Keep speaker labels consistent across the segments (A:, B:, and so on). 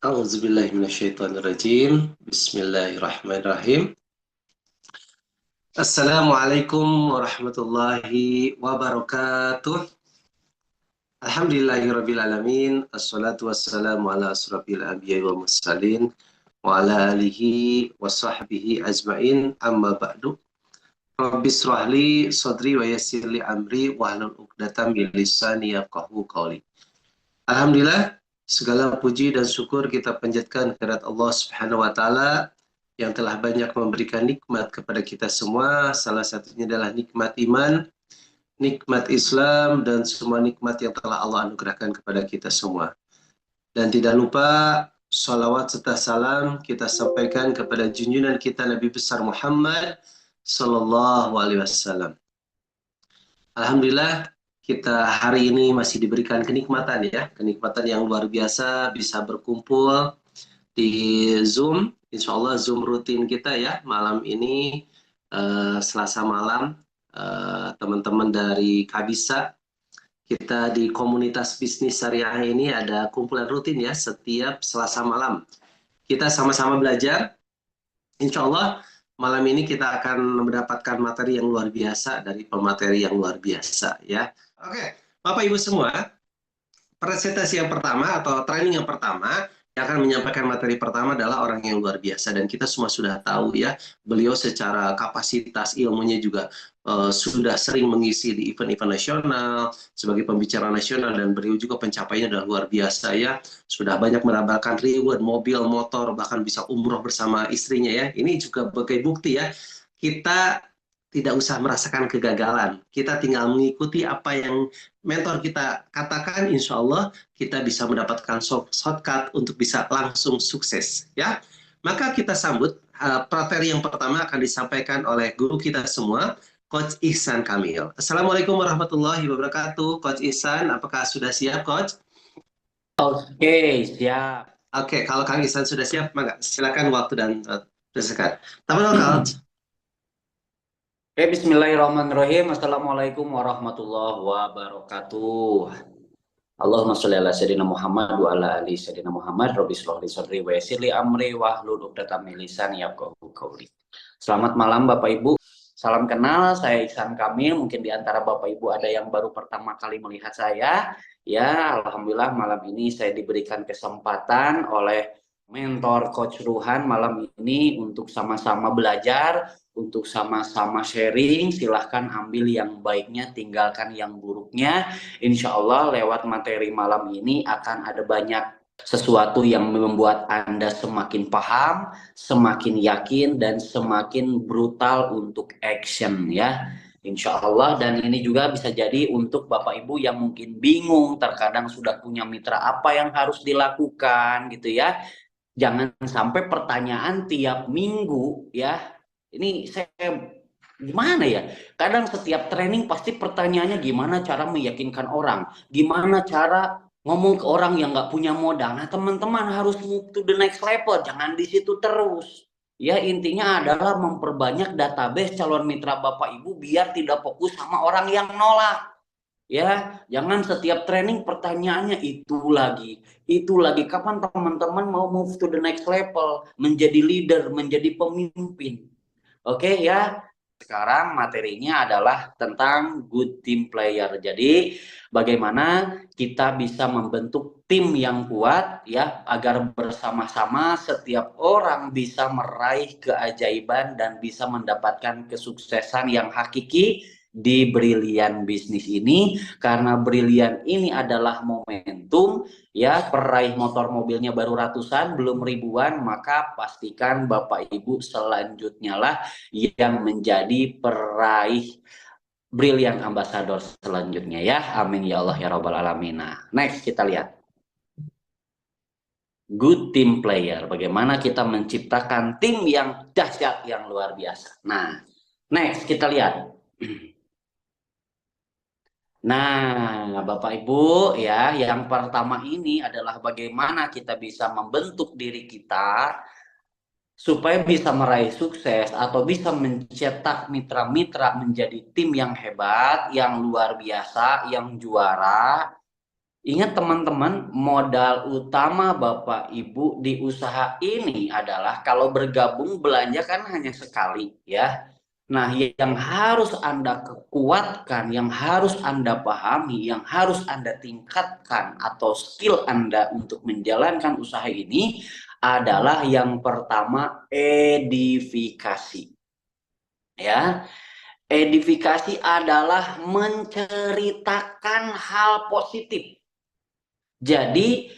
A: A'udzubillahiminasyaitonirrajim. Bismillahirrahmanirrahim. Assalamualaikum warahmatullahi wabarakatuh. Alhamdulillahirrabbilalamin. Assalatu wassalamu ala asrafil anbiya'i wal mursalin wa ala alihi wa sahbihi ajmain. Amma ba'du. Rabbi shrahli sadri wa yassirli amri wahlul 'uqdatam min lisani yafqahu qawli. Alhamdulillah, segala puji dan syukur kita panjatkan kehadirat Allah Subhanahu wa taala yang telah banyak memberikan nikmat kepada kita semua. Salah satunya adalah nikmat iman, nikmat Islam, dan semua nikmat yang telah Allah anugerahkan kepada kita semua. Dan tidak lupa salawat serta salam kita sampaikan kepada junjungan kita Nabi besar Muhammad Sallallahu Alaihi Wasallam. Alhamdulillah kita hari ini masih diberikan kenikmatan ya, kenikmatan yang luar biasa bisa berkumpul di Zoom. Insya Allah Zoom rutin kita ya malam ini Selasa malam, teman-teman dari Kabisa. Kita di komunitas bisnis syariah ini ada kumpulan rutin ya setiap Selasa malam. Kita sama-sama belajar. Insya Allah malam ini kita akan mendapatkan materi yang luar biasa dari pemateri yang luar biasa ya. Oke, Bapak Ibu semua, presentasi yang pertama atau training yang pertama yang akan menyampaikan materi pertama adalah orang yang luar biasa, dan kita semua sudah tahu ya, beliau secara kapasitas ilmunya juga sudah sering mengisi di event-event nasional sebagai pembicara nasional, dan beliau juga pencapaiannya adalah luar biasa ya, sudah banyak mendapatkan reward mobil, motor, bahkan bisa umroh bersama istrinya ya. Ini juga sebagai bukti ya, kita tidak usah merasakan kegagalan, kita tinggal mengikuti apa yang mentor kita katakan, insya Allah kita bisa mendapatkan shortcut untuk bisa langsung sukses ya. Maka kita sambut materi yang pertama akan disampaikan oleh guru kita semua, Coach Ihsan Kamil. Assalamualaikum warahmatullahi wabarakatuh. Coach Ihsan, apakah sudah siap, Coach?
B: Oke, siap.
A: Oke, kalau Kang Ihsan sudah siap, maka silakan waktu dan bersekat. Taman Coach.
B: Oke, bismillahirrahmanirrahim. Assalamualaikum warahmatullahi wabarakatuh. Allahumma sholli ala sayyidina Muhammad wa ala ali sayyidina Muhammad. Rabbi shrah li sadri wa yassir li amri wahlul 'uqdatam min lisani yafqahu qawli. Selamat malam Bapak Ibu. Salam kenal, saya Ihsan Kamil. Mungkin di antara Bapak Ibu ada yang baru pertama kali melihat saya. Ya, alhamdulillah malam ini saya diberikan kesempatan oleh mentor Coach Ruhan malam ini untuk sama-sama belajar, untuk sama-sama sharing. Silahkan ambil yang baiknya, tinggalkan yang buruknya. Insya Allah lewat materi malam ini akan ada banyak sesuatu yang membuat Anda semakin paham, semakin yakin, dan semakin brutal untuk action ya. Insya Allah. Dan ini juga bisa jadi untuk Bapak Ibu yang mungkin bingung, terkadang sudah punya mitra apa yang harus dilakukan gitu ya. Jangan sampai pertanyaan tiap minggu ya. Ini saya gimana ya? Kadang setiap training pasti pertanyaannya gimana cara meyakinkan orang, gimana cara ngomong ke orang yang nggak punya modal. Nah, teman-teman harus move to the next level, jangan di situ terus. Ya, intinya adalah memperbanyak database calon mitra Bapak Ibu biar tidak fokus sama orang yang nolak. Ya, jangan setiap training pertanyaannya itu lagi. Kapan teman-teman mau move to the next level, menjadi leader, menjadi pemimpin? Oke ya. Sekarang materinya adalah tentang good team player. Jadi, bagaimana kita bisa membentuk tim yang kuat ya agar bersama-sama setiap orang bisa meraih keajaiban dan bisa mendapatkan kesuksesan yang hakiki di Brilian bisnis ini, karena Brilian ini adalah momentum ya, peraih motor mobilnya baru ratusan belum ribuan, maka pastikan Bapak Ibu selanjutnya lah yang menjadi peraih Brilliant Ambassador selanjutnya ya. Amin ya Allah ya Rabbal Alamin. Nah, next kita lihat good team player, bagaimana kita menciptakan tim yang dahsyat, yang luar biasa. Nah, next kita lihat. Nah, Bapak Ibu ya, yang pertama ini adalah bagaimana kita bisa membentuk diri kita supaya bisa meraih sukses atau bisa mencetak mitra-mitra menjadi tim yang hebat, yang luar biasa, yang juara. Ingat teman-teman, modal utama Bapak Ibu di usaha ini adalah kalau bergabung belanja kan hanya sekali ya. Nah, yang harus Anda kuatkan, yang harus Anda pahami, yang harus Anda tingkatkan atau skill Anda untuk menjalankan usaha ini adalah yang pertama edifikasi. Ya, edifikasi adalah menceritakan hal positif. Jadi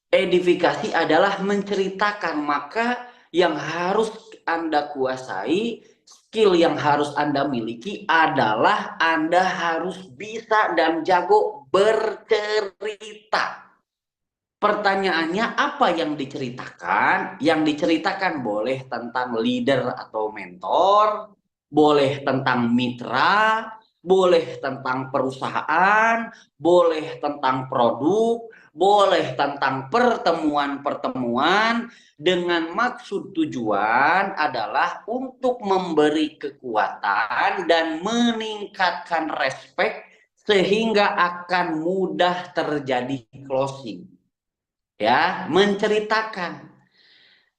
B: edifikasi adalah menceritakan, maka yang harus Anda kuasai, skill yang harus Anda miliki adalah Anda harus bisa dan jago bercerita. Pertanyaannya apa yang diceritakan? Yang diceritakan boleh tentang leader atau mentor, boleh tentang mitra, boleh tentang perusahaan, boleh tentang produk, boleh tentang pertemuan-pertemuan dengan maksud tujuan adalah untuk memberi kekuatan dan meningkatkan respect sehingga akan mudah terjadi closing. Ya, menceritakan.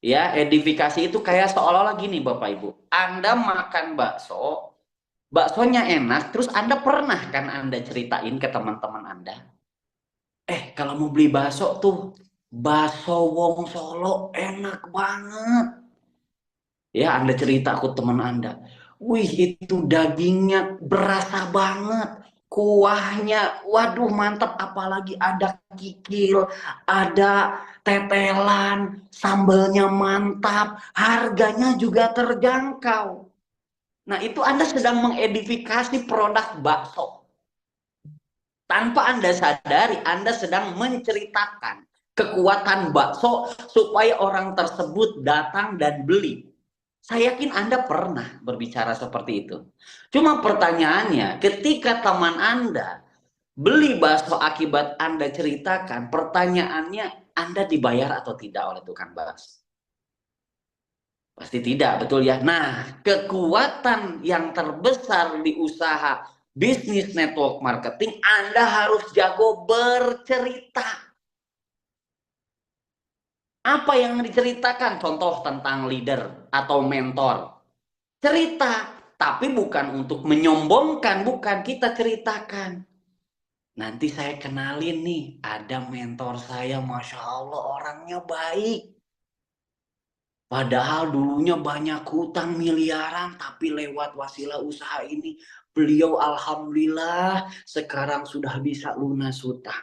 B: Ya, edifikasi itu kayak seolah-olah gini Bapak Ibu. Anda makan bakso, baksonya enak, terus Anda pernah kan Anda ceritain ke teman-teman Anda, kalau mau beli bakso tuh, bakso Wong Solo enak banget. Ya, Anda cerita ke teman Anda. Wih, itu dagingnya berasa banget. Kuahnya, waduh mantap. Apalagi ada kikil, ada tetelan, sambalnya mantap. Harganya juga terjangkau. Nah, itu Anda sedang mengedifikasi produk bakso. Tanpa Anda sadari, Anda sedang menceritakan kekuatan bakso supaya orang tersebut datang dan beli. Saya yakin Anda pernah berbicara seperti itu. Cuma pertanyaannya, ketika teman Anda beli bakso akibat Anda ceritakan, pertanyaannya Anda dibayar atau tidak oleh tukang bakso? Pasti tidak, betul ya? Nah, kekuatan yang terbesar di usaha bisnis network marketing, Anda harus jago bercerita. Apa yang diceritakan? Contoh tentang leader atau mentor. Cerita, tapi bukan untuk menyombongkan, bukan, kita ceritakan. Nanti saya kenalin nih, ada mentor saya, Masya Allah orangnya baik. Padahal dulunya banyak hutang miliaran, tapi lewat wasilah usaha ini, beliau alhamdulillah sekarang sudah bisa lunas hutang.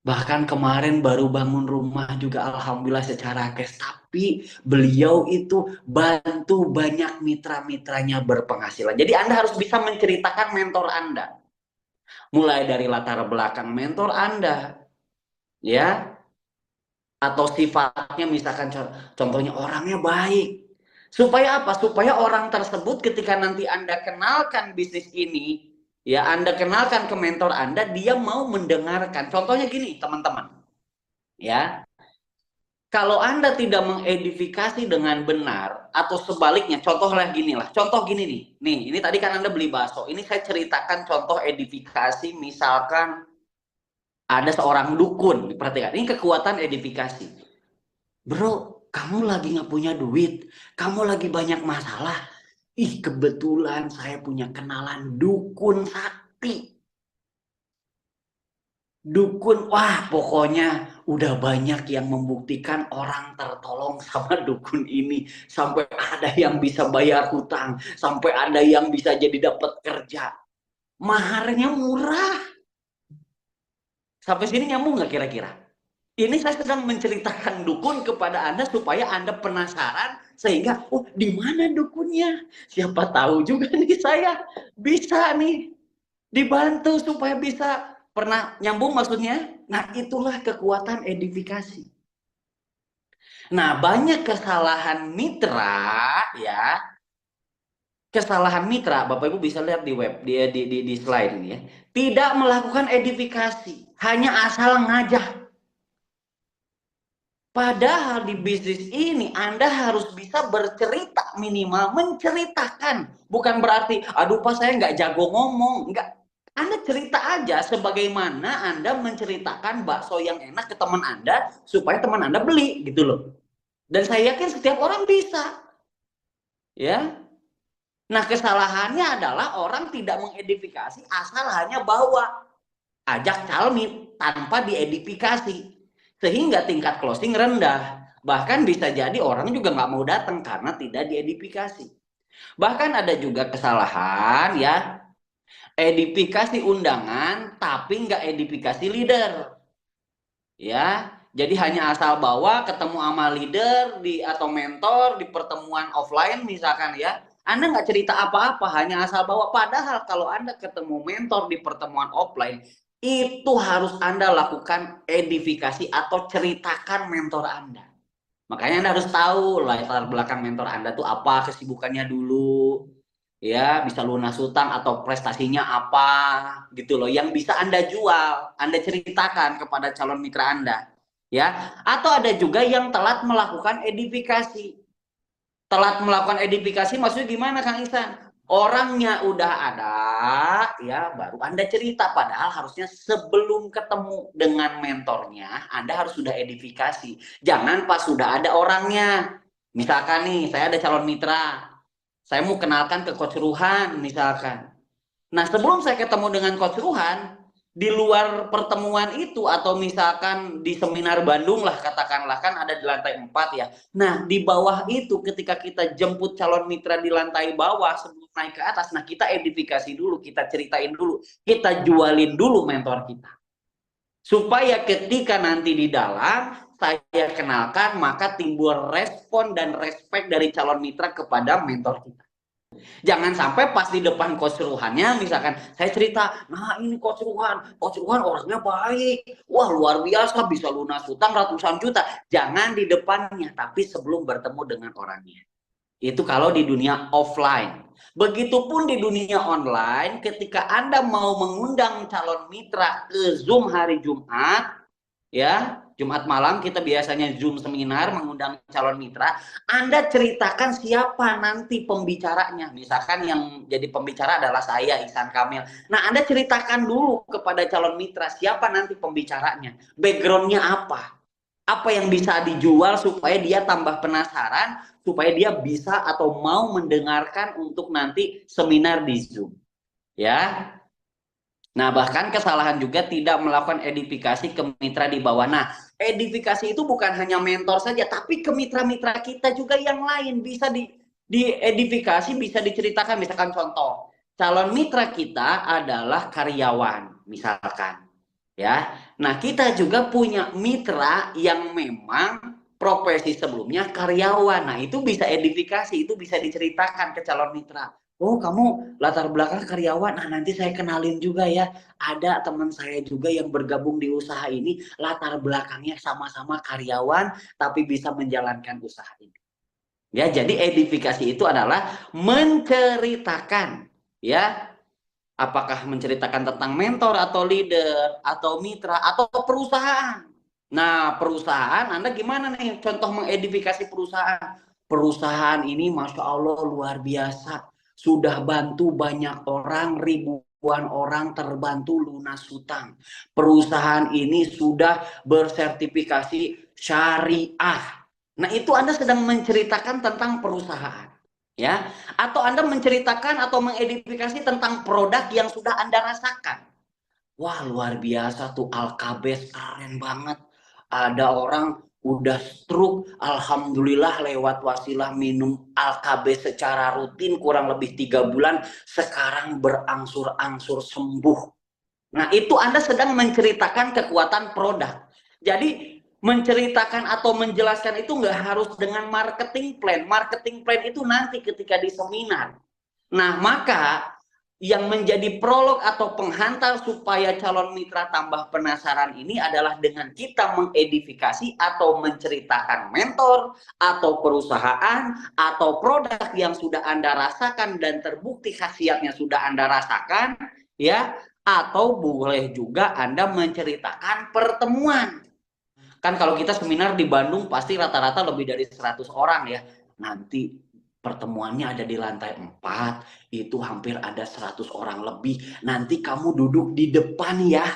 B: Bahkan kemarin baru bangun rumah juga alhamdulillah secara cash. Tapi beliau itu bantu banyak mitra-mitranya berpenghasilan. Jadi Anda harus bisa menceritakan mentor Anda. Mulai dari latar belakang mentor Anda. Ya, atau sifatnya misalkan contohnya orangnya baik. Supaya apa? Supaya orang tersebut ketika nanti Anda kenalkan bisnis ini, ya Anda kenalkan ke mentor Anda, dia mau mendengarkan. Contohnya gini, teman-teman. Ya, kalau Anda tidak mengedifikasi dengan benar atau sebaliknya, contohnya gini lah. Contoh gini nih. Nih, ini tadi kan Anda beli bakso. Ini saya ceritakan contoh edifikasi, misalkan ada seorang dukun. Perhatikan, ini kekuatan edifikasi. Bro, kamu lagi nggak punya duit, kamu lagi banyak masalah. Ih, kebetulan saya punya kenalan dukun sakti. Dukun, wah pokoknya udah banyak yang membuktikan orang tertolong sama dukun ini. Sampai ada yang bisa bayar hutang, sampai ada yang bisa jadi dapat kerja. Maharnya murah. Sampai sini nyambung nggak kira-kira? Ini saya sedang menceritakan dukun kepada Anda supaya Anda penasaran sehingga oh di mana dukunnya? Siapa tahu juga nih saya bisa nih dibantu supaya bisa, pernah nyambung maksudnya? Nah, itulah kekuatan edifikasi. Nah, banyak kesalahan mitra ya. Kesalahan mitra, Bapak Ibu bisa lihat di web, di slide ini ya. Tidak melakukan edifikasi, hanya asal ngajak. Padahal di bisnis ini Anda harus bisa bercerita, minimal menceritakan. Bukan berarti, aduh Pak saya nggak jago ngomong. Nggak. Anda cerita aja sebagaimana Anda menceritakan bakso yang enak ke teman Anda supaya teman Anda beli gitu loh. Dan saya yakin setiap orang bisa. Ya. Nah, kesalahannya adalah orang tidak mengedifikasi asal hanya bawa, ajak calmit tanpa diedifikasi. Sehingga tingkat closing rendah. Bahkan bisa jadi orang juga nggak mau datang karena tidak diedifikasi. Bahkan ada juga kesalahan ya, edifikasi undangan tapi nggak edifikasi leader. Ya, jadi hanya asal bawa ketemu sama leader atau mentor di pertemuan offline misalkan ya, Anda nggak cerita apa-apa, hanya asal bawa. Padahal kalau Anda ketemu mentor di pertemuan offline, itu harus Anda lakukan edifikasi atau ceritakan mentor Anda. Makanya Anda harus tahu latar belakang mentor Anda tuh apa, kesibukannya dulu, ya bisa lunas hutang atau prestasinya apa gitu loh, yang bisa Anda jual, Anda ceritakan kepada calon mitra Anda, ya. Atau ada juga yang telat melakukan edifikasi. Telat melakukan edifikasi maksudnya gimana Kang Ihsan? Orangnya udah ada, ya baru Anda cerita. Padahal harusnya sebelum ketemu dengan mentornya, Anda harus sudah edifikasi. Jangan pas sudah ada orangnya. Misalkan nih, saya ada calon mitra, saya mau kenalkan ke Coach Ruhan misalkan. Nah, sebelum saya ketemu dengan Coach Ruhan, di luar pertemuan itu atau misalkan di seminar Bandung lah katakanlah, kan ada di lantai 4 ya. Nah, di bawah itu ketika kita jemput calon mitra di lantai bawah sebelum naik ke atas, nah kita edifikasi dulu, kita ceritain dulu, kita jualin dulu mentor kita. Supaya ketika nanti di dalam saya kenalkan, maka timbul respon dan respect dari calon mitra kepada mentor kita. Jangan sampai pas di depan Coach Ruhannya misalkan saya cerita, nah ini Coach Ruhan orangnya baik, wah luar biasa bisa lunas hutang ratusan juta. Jangan di depannya, tapi sebelum bertemu dengan orangnya. Itu kalau di dunia offline. Begitupun di dunia online, ketika Anda mau mengundang calon mitra ke Zoom hari Jumat, ya Jumat malam kita biasanya Zoom seminar mengundang calon mitra. Anda ceritakan siapa nanti pembicaranya. Misalkan yang jadi pembicara adalah saya, Ihsan Kamil. Nah, Anda ceritakan dulu kepada calon mitra siapa nanti pembicaranya, backgroundnya apa yang bisa dijual supaya dia tambah penasaran, supaya dia bisa atau mau mendengarkan untuk nanti seminar di Zoom, ya. Nah, bahkan kesalahan juga tidak melakukan edifikasi ke mitra di bawah. Nah, edifikasi itu bukan hanya mentor saja, tapi ke mitra-mitra kita juga yang lain bisa diedifikasi, bisa diceritakan. Misalkan contoh, calon mitra kita adalah karyawan, misalkan. Ya, nah kita juga punya mitra yang memang profesi sebelumnya karyawan. Nah, itu bisa edifikasi, itu bisa diceritakan ke calon mitra. Oh, kamu latar belakang karyawan. Nah, nanti saya kenalin juga ya. Ada teman saya juga yang bergabung di usaha ini, latar belakangnya sama-sama karyawan, tapi bisa menjalankan usaha ini. Ya, jadi edifikasi itu adalah menceritakan, ya, apakah menceritakan tentang mentor atau leader atau mitra atau perusahaan. Nah, perusahaan Anda gimana nih contoh mengedifikasi perusahaan? Perusahaan ini Masya Allah luar biasa. Sudah bantu banyak orang, ribuan orang terbantu lunas hutang. Perusahaan ini sudah bersertifikasi syariah. Nah, itu Anda sedang menceritakan tentang perusahaan. Ya, atau Anda menceritakan atau mengedifikasi tentang produk yang sudah Anda rasakan. Wah, luar biasa tuh Alkabes, keren banget. Ada orang udah stroke, alhamdulillah lewat wasilah minum Alkabes secara rutin kurang lebih 3 bulan, sekarang berangsur-angsur sembuh. Nah, itu Anda sedang menceritakan kekuatan produk. Jadi menceritakan atau menjelaskan itu nggak harus dengan marketing plan. Marketing plan itu nanti ketika di seminar. Nah, maka yang menjadi prolog atau penghantar supaya calon mitra tambah penasaran ini adalah dengan kita mengedifikasi atau menceritakan mentor atau perusahaan atau produk yang sudah Anda rasakan dan terbukti khasiatnya sudah Anda rasakan, ya, atau boleh juga Anda menceritakan pertemuan. Kan kalau kita seminar di Bandung pasti rata-rata lebih dari 100 orang ya. Nanti pertemuannya ada di lantai 4, itu hampir ada 100 orang lebih. Nanti kamu duduk di depan ya,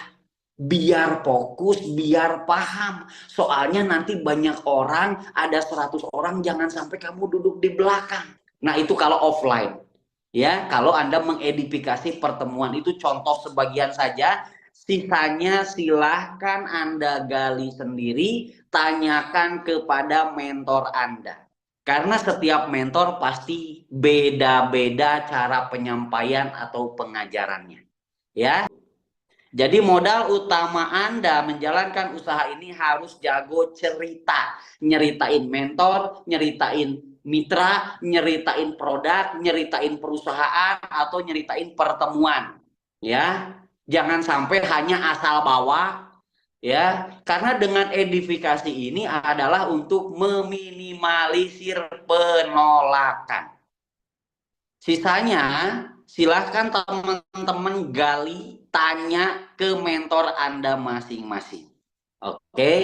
B: biar fokus, biar paham. Soalnya nanti banyak orang, ada 100 orang, jangan sampai kamu duduk di belakang. Nah, itu kalau offline. Ya, kalau Anda mengedifikasi pertemuan itu contoh sebagian saja, sisanya silahkan Anda gali sendiri, tanyakan kepada mentor Anda. Karena setiap mentor pasti beda-beda cara penyampaian atau pengajarannya. Ya. Jadi modal utama Anda menjalankan usaha ini harus jago cerita. Nyeritain mentor, nyeritain mitra, nyeritain produk, nyeritain perusahaan, atau nyeritain pertemuan. Ya, jangan sampai hanya asal bawa. Ya, karena dengan edifikasi ini adalah untuk meminimalisir penolakan. Sisanya silahkan teman-teman gali, tanya ke mentor Anda masing-masing. Oke.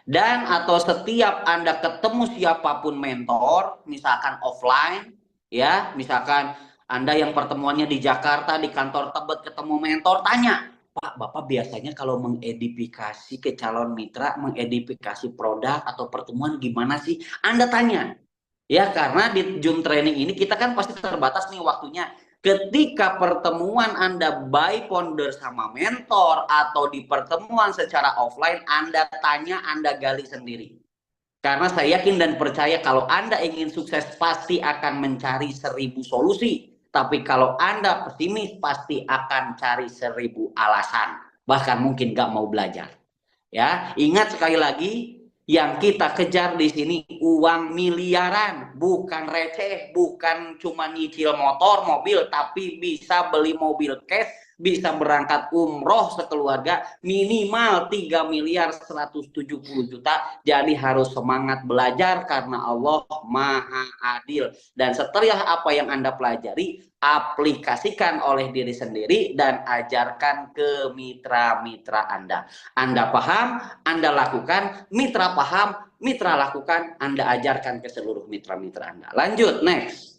B: Dan atau setiap Anda ketemu siapapun mentor, misalkan offline, ya, misalkan Anda yang pertemuannya di Jakarta, di kantor Tebet ketemu mentor, tanya, Pak, Bapak biasanya kalau mengedifikasi ke calon mitra, mengedifikasi produk atau pertemuan gimana sih? Anda tanya. Ya, karena di Zoom training ini kita kan pasti terbatas nih waktunya. Ketika pertemuan Anda by founder sama mentor atau di pertemuan secara offline, Anda tanya, Anda gali sendiri. Karena saya yakin dan percaya kalau Anda ingin sukses pasti akan mencari 1000 solusi. Tapi kalau Anda pesimis pasti akan cari 1000 alasan. Bahkan mungkin gak mau belajar. Ya, ingat sekali lagi, yang kita kejar di sini uang miliaran, bukan receh, bukan cuma nyicil motor, mobil, tapi bisa beli mobil cash, bisa berangkat umroh sekeluarga minimal 3 miliar 170 juta. Jadi harus semangat belajar karena Allah Maha Adil. Dan setelah apa yang Anda pelajari, aplikasikan oleh diri sendiri dan ajarkan ke mitra-mitra Anda. Anda paham, Anda lakukan, mitra paham, mitra lakukan, Anda ajarkan ke seluruh mitra-mitra Anda. Lanjut, next.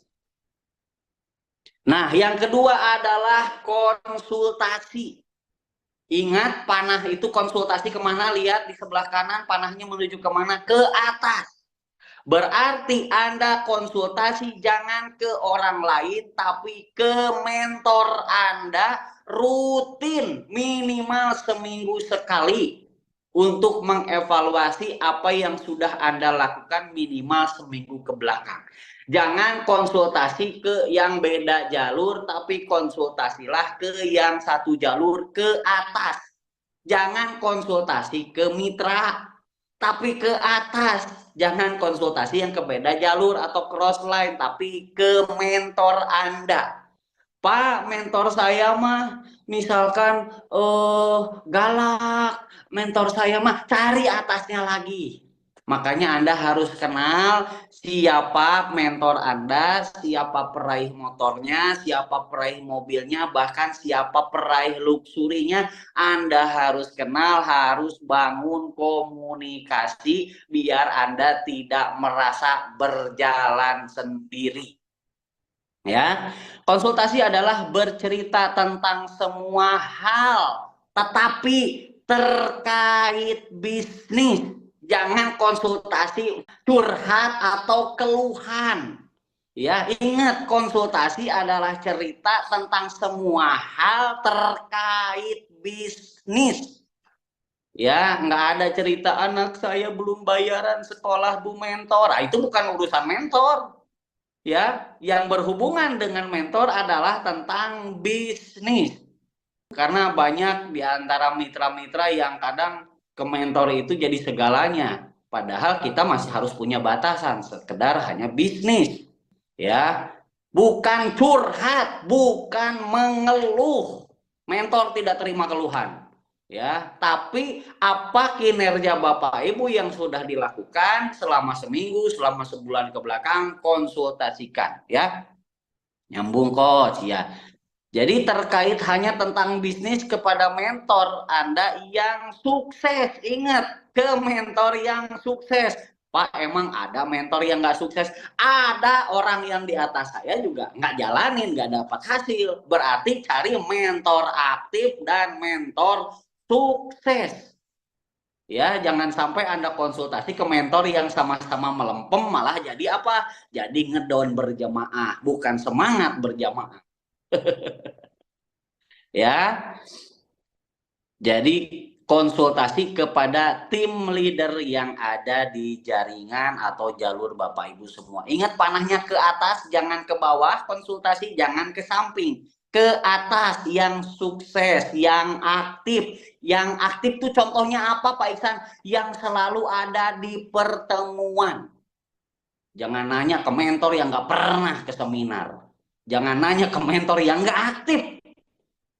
B: Nah, yang kedua adalah konsultasi. Ingat, panah itu konsultasi kemana? Lihat di sebelah kanan, panahnya menuju kemana? Ke atas. Berarti Anda konsultasi jangan ke orang lain, tapi ke mentor Anda rutin, minimal seminggu sekali. Untuk mengevaluasi apa yang sudah Anda lakukan minimal seminggu ke belakang. Jangan konsultasi ke yang beda jalur, tapi konsultasilah ke yang satu jalur ke atas. Jangan konsultasi ke mitra, tapi ke atas. Jangan konsultasi yang ke beda jalur atau cross line, tapi ke mentor Anda. Pak, mentor saya mah misalkan galak, mentor saya mah cari atasnya lagi. Makanya Anda harus kenal siapa mentor Anda, siapa peraih motornya, siapa peraih mobilnya, bahkan siapa peraih luksurinya. Anda harus kenal, harus bangun komunikasi biar Anda tidak merasa berjalan sendiri. Ya, konsultasi adalah bercerita tentang semua hal, tetapi terkait bisnis. Jangan konsultasi curhat atau keluhan. Ya, ingat konsultasi adalah cerita tentang semua hal terkait bisnis. Ya, nggak ada cerita anak saya belum bayaran sekolah Bu Mentor. Nah, itu bukan urusan mentor. Ya, yang berhubungan dengan mentor adalah tentang bisnis. Karena banyak di antara mitra-mitra yang kadang ke mentor itu jadi segalanya. Padahal kita masih harus punya batasan, sekedar hanya bisnis. Ya, bukan curhat, bukan mengeluh. Mentor tidak terima keluhan. Ya, tapi apa kinerja Bapak Ibu yang sudah dilakukan selama seminggu, selama sebulan ke belakang, konsultasikan, ya. Nyambung coach, ya. Jadi terkait hanya tentang bisnis kepada mentor Anda yang sukses. Ingat, ke mentor yang sukses. Pak, emang ada mentor yang nggak sukses? Ada orang yang di atas saya juga nggak jalanin, nggak dapat hasil. Berarti cari mentor aktif dan mentor sukses. Ya, jangan sampai Anda konsultasi ke mentor yang sama-sama melempem, malah jadi apa? Jadi ngedown berjamaah, bukan semangat berjamaah. Ya, jadi konsultasi kepada tim leader yang ada di jaringan atau jalur Bapak Ibu semua. Ingat panahnya ke atas, jangan ke bawah, konsultasi jangan ke samping. Ke atas yang sukses, yang aktif. Yang aktif tuh contohnya apa Pak Iksan? Yang selalu ada di pertemuan. Jangan nanya ke mentor yang nggak pernah ke seminar. Jangan nanya ke mentor yang nggak aktif.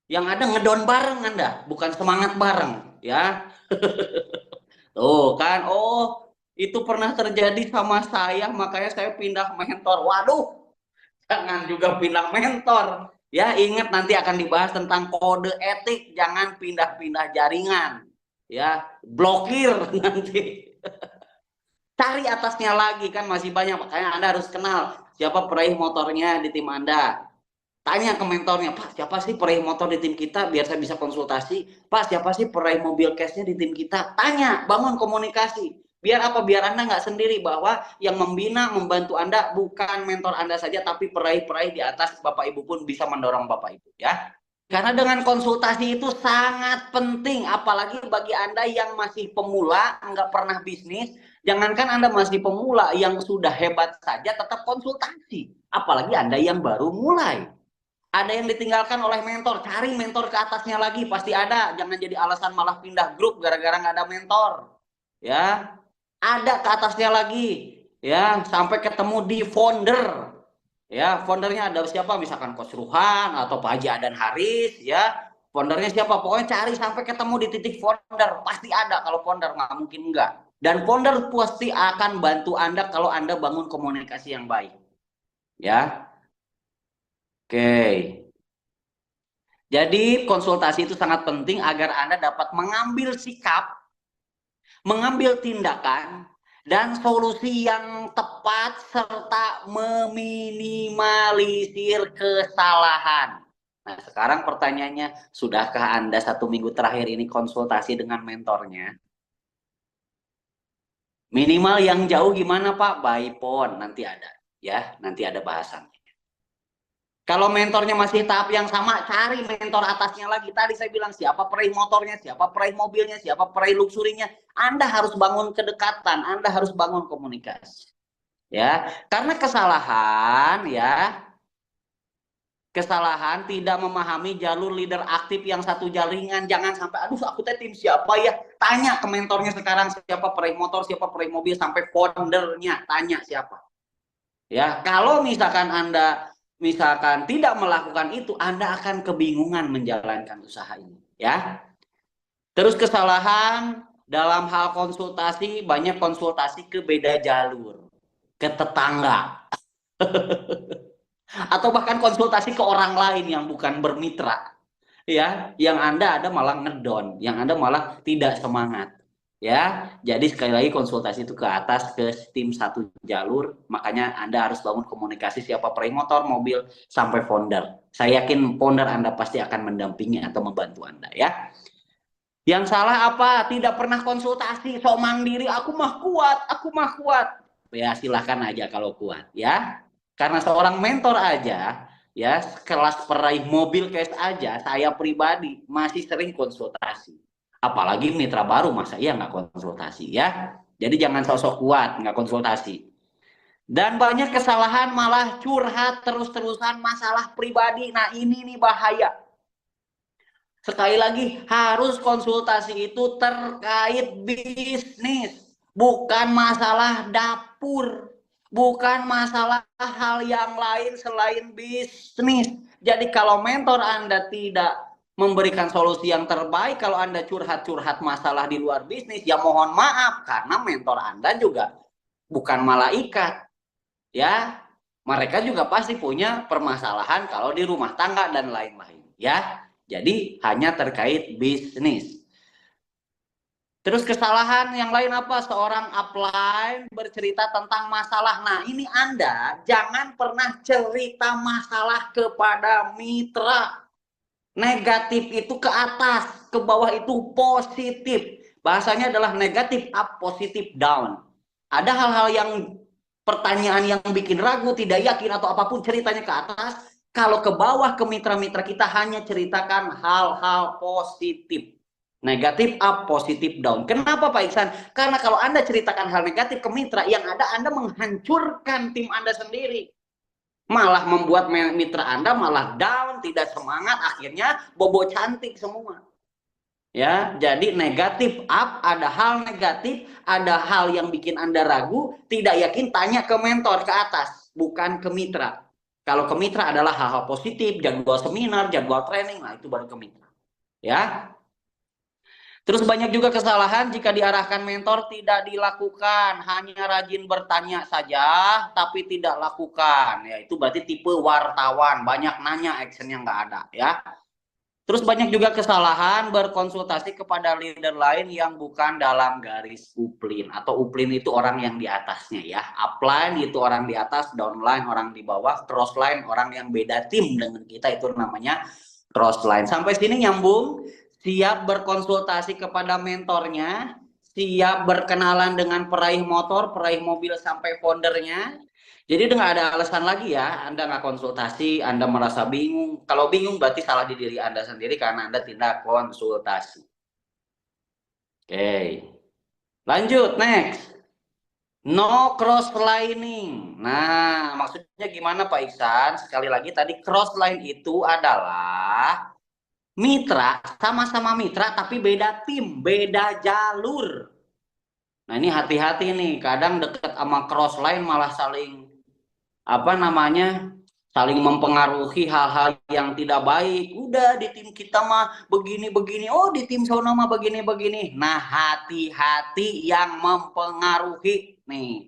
B: Yang ada ngedon bareng Anda, bukan semangat bareng, ya. Tuh kan, oh itu pernah terjadi sama saya, makanya saya pindah mentor. Waduh, jangan juga pindah mentor. Ya, ingat nanti akan dibahas tentang kode etik, jangan pindah-pindah jaringan. Ya, blokir nanti. Cari atasnya lagi kan masih banyak, makanya Anda harus kenal siapa peraih motornya di tim Anda. Tanya ke mentornya, Pak, siapa sih peraih motor di tim kita biar saya bisa konsultasi? Pak, siapa sih peraih mobil cashnya di tim kita? Tanya, bangun komunikasi. Biar apa? Biar Anda nggak sendiri, bahwa yang membina, membantu Anda bukan mentor Anda saja, tapi peraih-peraih di atas Bapak Ibu pun bisa mendorong Bapak Ibu, ya. Karena dengan konsultasi itu sangat penting, apalagi bagi Anda yang masih pemula, nggak pernah bisnis. Jangankan Anda masih pemula, yang sudah hebat saja tetap konsultasi. Apalagi Anda yang baru mulai. Ada yang ditinggalkan oleh mentor, cari mentor ke atasnya lagi, pasti ada. Jangan jadi alasan malah pindah grup gara-gara nggak ada mentor. Ya, ada ke atasnya lagi. Ya, sampai ketemu di founder. Ya, foundernya ada siapa? Misalkan Coach Ruhan atau Pak Haji Adan Haris. Ya, foundernya siapa? Pokoknya cari sampai ketemu di titik founder. Pasti ada. Kalau founder nggak mungkin enggak. Dan founder pasti akan bantu Anda kalau Anda bangun komunikasi yang baik. Ya, oke. Jadi konsultasi itu sangat penting agar Anda dapat mengambil sikap, mengambil tindakan, dan solusi yang tepat serta meminimalisir kesalahan. Nah, sekarang pertanyaannya, sudahkah Anda 1 minggu terakhir ini konsultasi dengan mentornya? Minimal yang jauh gimana Pak? By phone, nanti ada. Ya, nanti ada bahasan. Kalau mentornya masih tahap yang sama, cari mentor atasnya lagi. Tadi saya bilang siapa peraih motornya, siapa peraih mobilnya, siapa peraih luxurinya. Anda harus bangun kedekatan, Anda harus bangun komunikasi. Ya, karena kesalahan tidak memahami jalur leader aktif yang satu jaringan. Jangan sampai, aduh aku tim siapa ya? Tanya ke mentornya sekarang siapa peraih motor, siapa peraih mobil, sampai foundernya, tanya siapa. Ya, kalau misalkan Anda tidak melakukan itu, Anda akan kebingungan menjalankan usaha ini, ya. Terus kesalahan dalam hal konsultasi, banyak konsultasi ke beda jalur, ke tetangga, atau bahkan konsultasi ke orang lain yang bukan bermitra, ya. Yang Anda ada malah ngedon, yang Anda malah tidak semangat. Ya, jadi sekali lagi konsultasi itu ke atas, ke tim satu jalur. Makanya Anda harus bangun komunikasi siapa peraih motor, mobil, sampai founder. Saya yakin founder Anda pasti akan mendampingi atau membantu Anda, ya. Yang salah apa? Tidak pernah konsultasi, sok mandiri, aku mah kuat. Ya silahkan aja kalau kuat, ya. Karena seorang mentor aja, ya, kelas peraih mobil cash aja, saya pribadi masih sering konsultasi. Apalagi mitra baru, masa iya nggak konsultasi, ya. Jadi jangan sosok kuat, nggak konsultasi. Dan banyak kesalahan malah curhat terus-terusan masalah pribadi. Nah ini nih bahaya. Sekali lagi, harus konsultasi itu terkait bisnis, bukan masalah dapur, bukan masalah hal yang lain selain bisnis. Jadi kalau mentor Anda tidak memberikan solusi yang terbaik, kalau Anda curhat-curhat masalah di luar bisnis, ya mohon maaf, karena mentor Anda juga bukan malaikat, ya. Mereka juga pasti punya permasalahan kalau di rumah tangga dan lain-lain, ya. Jadi hanya terkait bisnis. Terus kesalahan yang lain apa? Seorang upline bercerita tentang masalah. Nah, ini Anda jangan pernah cerita masalah kepada mitra. Negatif itu ke atas, ke bawah itu positif. Bahasanya adalah negatif up, positif down. Ada hal-hal yang pertanyaan yang bikin ragu, tidak yakin atau apapun, ceritanya ke atas. Kalau ke bawah ke mitra-mitra kita hanya ceritakan hal-hal positif. Negatif up, positif down. Kenapa Pak Iksan? Karena kalau Anda ceritakan hal negatif ke mitra, yang ada Anda menghancurkan tim Anda sendiri. Malah membuat mitra Anda malah down, tidak semangat, akhirnya bobo cantik semua. Ya, jadi negatif up, ada hal negatif, ada hal yang bikin Anda ragu, tidak yakin, tanya ke mentor ke atas, bukan ke mitra. Kalau ke mitra adalah hal-hal positif, jadwal seminar, jadwal training, nah itu baru ke mitra. Ya. Terus banyak juga kesalahan jika diarahkan mentor tidak dilakukan, hanya rajin bertanya saja tapi tidak lakukan. Ya, itu berarti tipe wartawan, banyak nanya, actionnya nggak ada ya. Terus banyak juga kesalahan berkonsultasi kepada leader lain yang bukan dalam garis uplin, atau uplin itu orang yang di atasnya ya. Upline itu orang di atas, downline orang di bawah, crossline orang yang beda tim dengan kita, itu namanya crossline. Sampai sini nyambung? Siap berkonsultasi kepada mentornya, siap berkenalan dengan peraih motor, peraih mobil sampai foundernya. Jadi dengan ada alasan lagi ya, Anda nggak konsultasi, Anda merasa bingung. Kalau bingung berarti salah di diri Anda sendiri karena Anda tidak konsultasi. Oke, lanjut next. No cross-lining. Nah, maksudnya gimana Pak Iksan? Sekali lagi tadi cross-line itu adalah mitra, sama-sama mitra tapi beda tim, beda jalur. Nah, ini hati-hati nih, kadang deket sama cross-line malah saling saling mempengaruhi hal-hal yang tidak baik. Udah di tim kita mah begini-begini, oh di tim sono mah begini-begini. Nah, hati-hati yang mempengaruhi nih.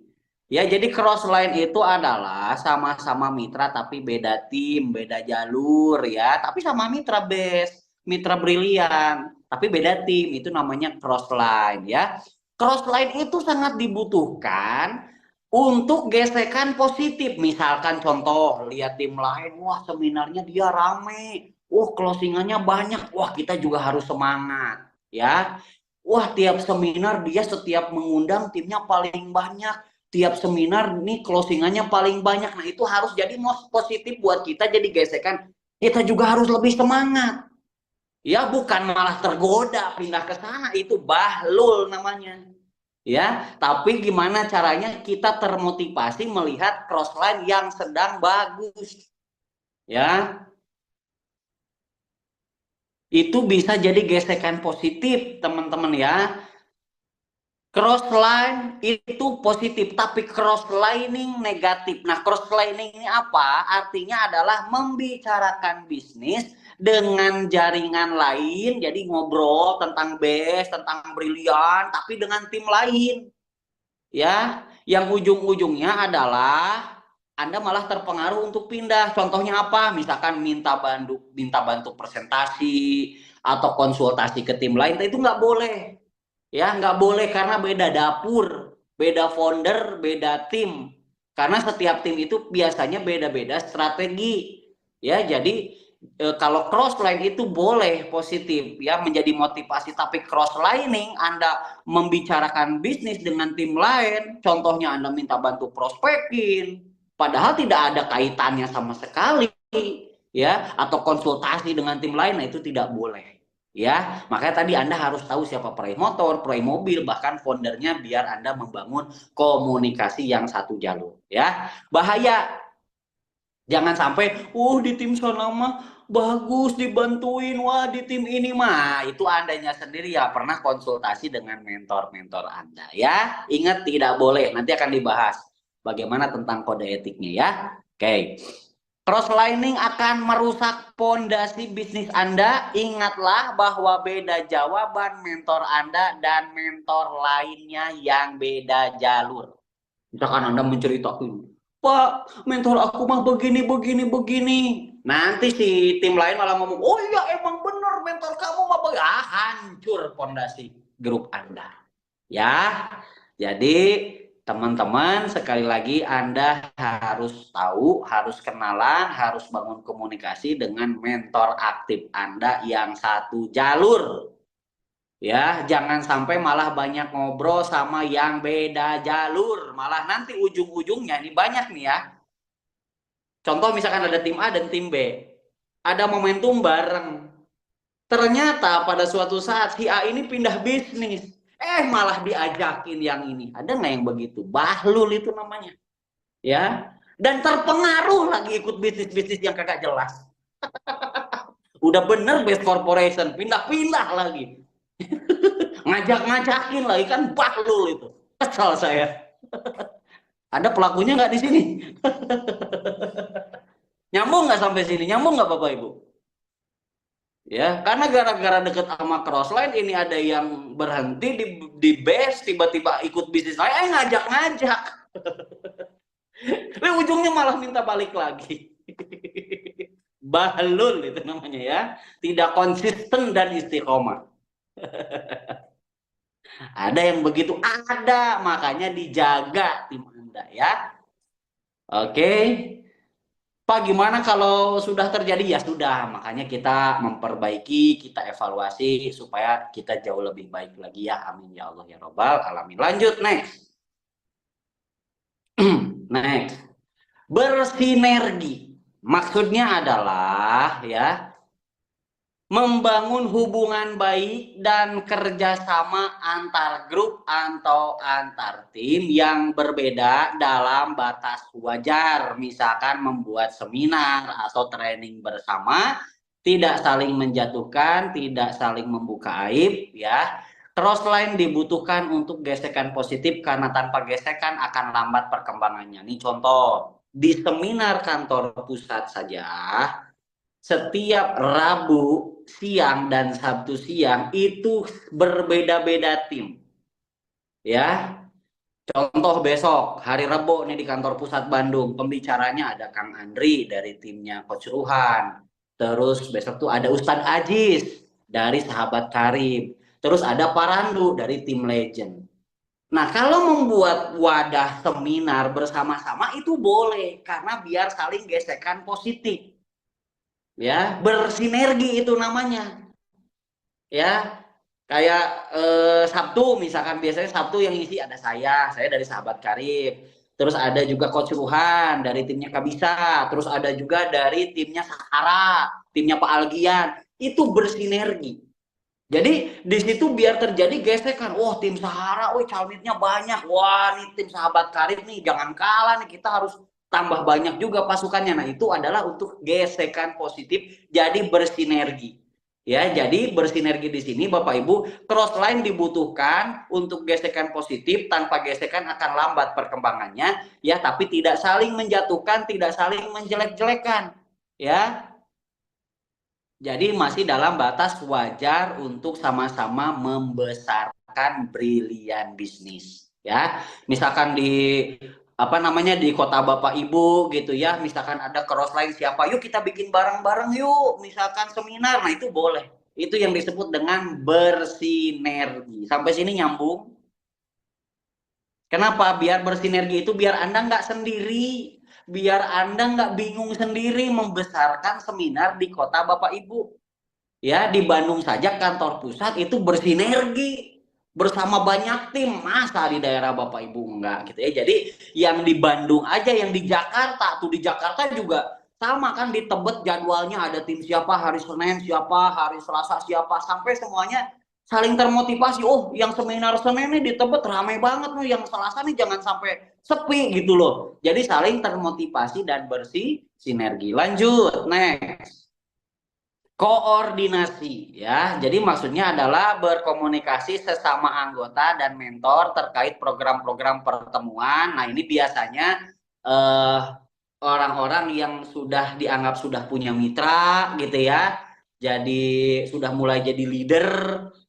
B: Ya, jadi crossline itu adalah sama-sama mitra tapi beda tim, beda jalur ya. Tapi sama mitra base, mitra brilian, tapi beda tim. Itu namanya crossline ya. Crossline itu sangat dibutuhkan untuk gesekan positif. Misalkan contoh, lihat tim lain, wah seminarnya dia rame, wah closingannya banyak, wah kita juga harus semangat ya. Wah tiap seminar dia setiap mengundang timnya paling banyak, tiap seminar nih closingannya paling banyak. Nah itu harus jadi positif buat kita, jadi gesekan kita juga harus lebih semangat ya, bukan malah tergoda pindah ke sana, itu bahlul namanya ya. Tapi gimana caranya kita termotivasi melihat crossline yang sedang bagus ya, itu bisa jadi gesekan positif teman-teman ya. Crossline itu positif, tapi crosslining negatif. Nah, crosslining ini apa? Artinya adalah membicarakan bisnis dengan jaringan lain, jadi ngobrol tentang base, tentang brilian, tapi dengan tim lain. Ya, yang ujung-ujungnya adalah Anda malah terpengaruh untuk pindah. Contohnya apa? Misalkan minta bantu presentasi atau konsultasi ke tim lain, itu nggak boleh. Ya, nggak boleh karena beda dapur, beda founder, beda tim. Karena setiap tim itu biasanya beda-beda strategi. Ya, jadi kalau crossline itu boleh positif ya, menjadi motivasi, tapi crosslining Anda membicarakan bisnis dengan tim lain, contohnya Anda minta bantu prospekin, padahal tidak ada kaitannya sama sekali ya, atau konsultasi dengan tim lain, nah itu tidak boleh. Ya, makanya tadi Anda harus tahu siapa peraih motor, peraih mobil, bahkan foundernya biar Anda membangun komunikasi yang satu jalur ya. Bahaya jangan sampai di tim sana mah bagus dibantuin, wah di tim ini mah itu Andanya sendiri ya pernah konsultasi dengan mentor-mentor Anda ya. Ingat tidak boleh, nanti akan dibahas bagaimana tentang kode etiknya ya. Oke. Crosslining akan merusak pondasi bisnis Anda. Ingatlah bahwa beda jawaban mentor Anda dan mentor lainnya yang beda jalur. Misalkan Anda menceritakan, Pak, mentor aku mah begini, begini, begini. Nanti si tim lain malah ngomong, oh iya emang bener mentor kamu mah begini. Hancur pondasi grup Anda. Ya, jadi teman-teman sekali lagi Anda harus tahu, harus kenalan, harus bangun komunikasi dengan mentor aktif Anda yang satu jalur. Ya, jangan sampai malah banyak ngobrol sama yang beda jalur. Malah nanti ujung-ujungnya ini banyak nih ya. Contoh misalkan ada tim A dan tim B. Ada momentum bareng. Ternyata pada suatu saat si A ini pindah bisnis. Malah diajakin yang ini. Ada nggak yang begitu? Bahlul itu namanya. Ya. Dan terpengaruh lagi ikut bisnis-bisnis yang kagak jelas. Udah bener best corporation, pindah-pindah lagi. Ngajak-ngajakin lagi, kan bahlul itu. Kesal saya. Ada pelakunya nggak di sini? Nyambung nggak sampai sini? Nyambung nggak Bapak Ibu? Ya, karena gara-gara deket sama crossline ini ada yang berhenti di base, tiba-tiba ikut bisnis lain, ngajak-ngajak. Tapi ujungnya malah minta balik lagi. Bahlul itu namanya ya. Tidak konsisten dan istiqomah. Ada yang begitu, ada, makanya dijaga tim Anda ya. Oke. Pak, gimana kalau sudah terjadi? Ya sudah, makanya kita memperbaiki, kita evaluasi supaya kita jauh lebih baik lagi ya. Amin ya Allah ya Robbal alamin. Lanjut next. Next. Bersinergi. Maksudnya adalah ya membangun hubungan baik dan kerjasama antar grup atau antar tim yang berbeda dalam batas wajar. Misalkan membuat seminar atau training bersama, tidak saling menjatuhkan, tidak saling membuka aib, ya. Crossline dibutuhkan untuk gesekan positif karena tanpa gesekan akan lambat perkembangannya. Ini contoh, di seminar kantor pusat saja, setiap Rabu siang dan Sabtu siang itu berbeda-beda tim. Ya. Contoh besok hari Rabu nih di kantor pusat Bandung, pembicaranya ada Kang Andri dari timnya Coach Ruhan. Terus besok tuh ada Ustadz Ajis dari Sahabat Karib. Terus ada Parandu dari tim Legend. Nah, kalau membuat wadah seminar bersama-sama itu boleh karena biar saling gesekan positif. Ya, bersinergi itu namanya. Ya, kayak Sabtu misalkan, biasanya Sabtu yang isi ada saya dari Sahabat Karib, terus ada juga Coach Ruhan dari timnya Kabisa, terus ada juga dari timnya Sahara, timnya Pak Algian. Itu bersinergi. Jadi di situ biar terjadi gesekan. Wah, tim Sahara, calmitnya banyak. Wah, nih tim Sahabat Karib nih jangan kalah nih, kita harus tambah banyak juga pasukannya. Nah, itu adalah untuk gesekan positif, jadi bersinergi. Ya, jadi bersinergi di sini Bapak Ibu, crossline dibutuhkan untuk gesekan positif, tanpa gesekan akan lambat perkembangannya, ya, tapi tidak saling menjatuhkan, tidak saling menjelek-jelekan, ya. Jadi masih dalam batas wajar untuk sama-sama membesarkan brilian bisnis, ya. Misalkan di di kota Bapak Ibu gitu ya, misalkan ada crossline siapa, yuk kita bikin bareng-bareng yuk, misalkan seminar, nah itu boleh. Itu yang disebut dengan bersinergi. Sampai sini nyambung? Kenapa? Biar bersinergi itu biar Anda nggak sendiri, biar Anda nggak bingung sendiri membesarkan seminar di kota Bapak Ibu. Ya, di Bandung saja kantor pusat itu bersinergi bersama banyak tim, masa di daerah Bapak Ibu enggak gitu ya. Jadi yang di Bandung aja, yang di Jakarta tuh, di Jakarta juga sama kan, di Tebet jadwalnya ada tim siapa hari Senin, siapa hari Selasa, siapa, sampai semuanya saling termotivasi. Oh, yang seminar Senin nih di Tebet ramai banget nih, yang Selasa nih jangan sampai sepi gitu loh. Jadi saling termotivasi dan bersih sinergi. Lanjut, next. Koordinasi, ya. Jadi maksudnya adalah berkomunikasi sesama anggota dan mentor terkait program-program pertemuan. Nah, ini biasanya orang-orang yang sudah dianggap sudah punya mitra gitu ya. Jadi sudah mulai jadi leader,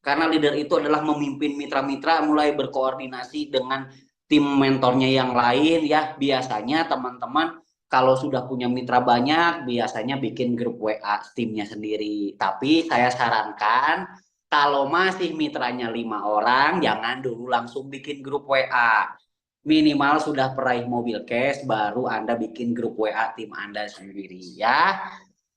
B: karena leader itu adalah memimpin mitra-mitra, mulai berkoordinasi dengan tim mentornya yang lain ya. Biasanya teman-teman kalau sudah punya mitra banyak, biasanya bikin grup WA timnya sendiri. Tapi saya sarankan, Kalau masih mitranya 5 orang, jangan dulu langsung bikin grup WA. Minimal sudah peraih mobil cash, baru Anda bikin grup WA tim Anda sendiri ya.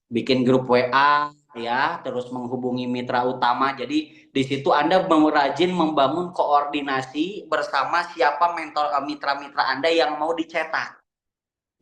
B: Bikin grup WA ya, terus menghubungi mitra utama. Jadi di situ Anda rajin membangun koordinasi bersama siapa mentor mitra-mitra Anda yang mau dicetak.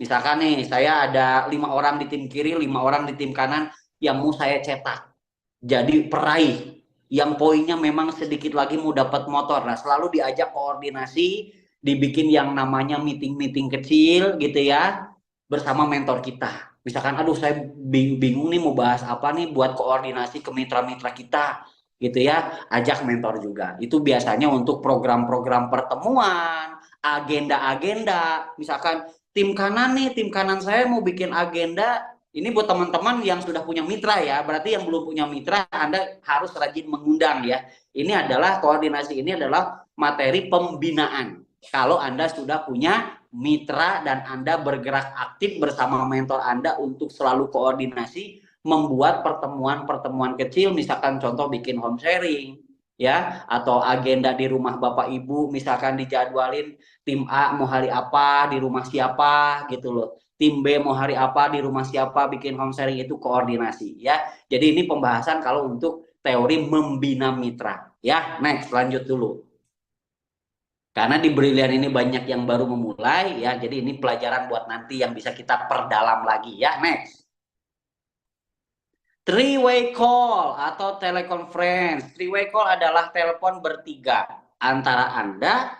B: Misalkan nih, saya ada 5 orang di tim kiri, 5 orang di tim kanan yang mau saya cetak. Jadi peraih yang poinnya memang sedikit lagi mau dapat motor. Nah, selalu diajak koordinasi, dibikin yang namanya meeting-meeting kecil gitu ya, bersama mentor kita. Misalkan, aduh saya bingung nih mau bahas apa nih buat koordinasi ke mitra-mitra kita gitu ya, ajak mentor juga. Itu biasanya untuk program-program pertemuan, agenda-agenda. Misalkan tim kanan nih, tim kanan saya mau bikin agenda. Ini buat teman-teman yang sudah punya mitra ya, berarti yang belum punya mitra Anda harus rajin mengundang ya. Ini adalah koordinasi, ini adalah materi pembinaan. Kalau Anda sudah punya mitra dan Anda bergerak aktif bersama mentor Anda untuk selalu koordinasi, membuat pertemuan-pertemuan kecil, misalkan contoh bikin home sharing ya, atau agenda di rumah Bapak Ibu, misalkan dijadwalin tim A mau hari apa di rumah siapa gitu loh, tim B mau hari apa di rumah siapa, bikin home sharing. Itu koordinasi ya. Jadi ini pembahasan kalau untuk teori membina mitra ya. Next, lanjut dulu, karena di Brilian ini banyak yang baru memulai ya, jadi ini pelajaran buat nanti yang bisa kita perdalam lagi ya. Next, three-way call atau teleconference. Three-way call adalah telepon bertiga antara Anda,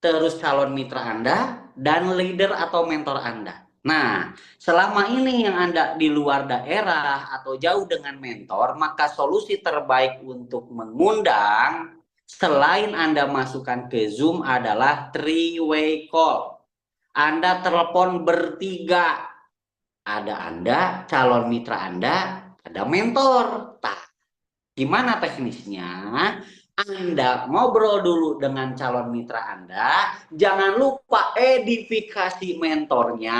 B: terus calon mitra Anda, dan leader atau mentor Anda. Nah, selama ini yang Anda di luar daerah atau jauh dengan mentor, maka solusi terbaik untuk mengundang selain Anda masukkan ke Zoom adalah three-way call. Anda telepon bertiga. Ada Anda, calon mitra Anda, ada mentor. Nah, gimana teknisnya? Anda ngobrol dulu dengan calon mitra Anda, jangan lupa edifikasi mentornya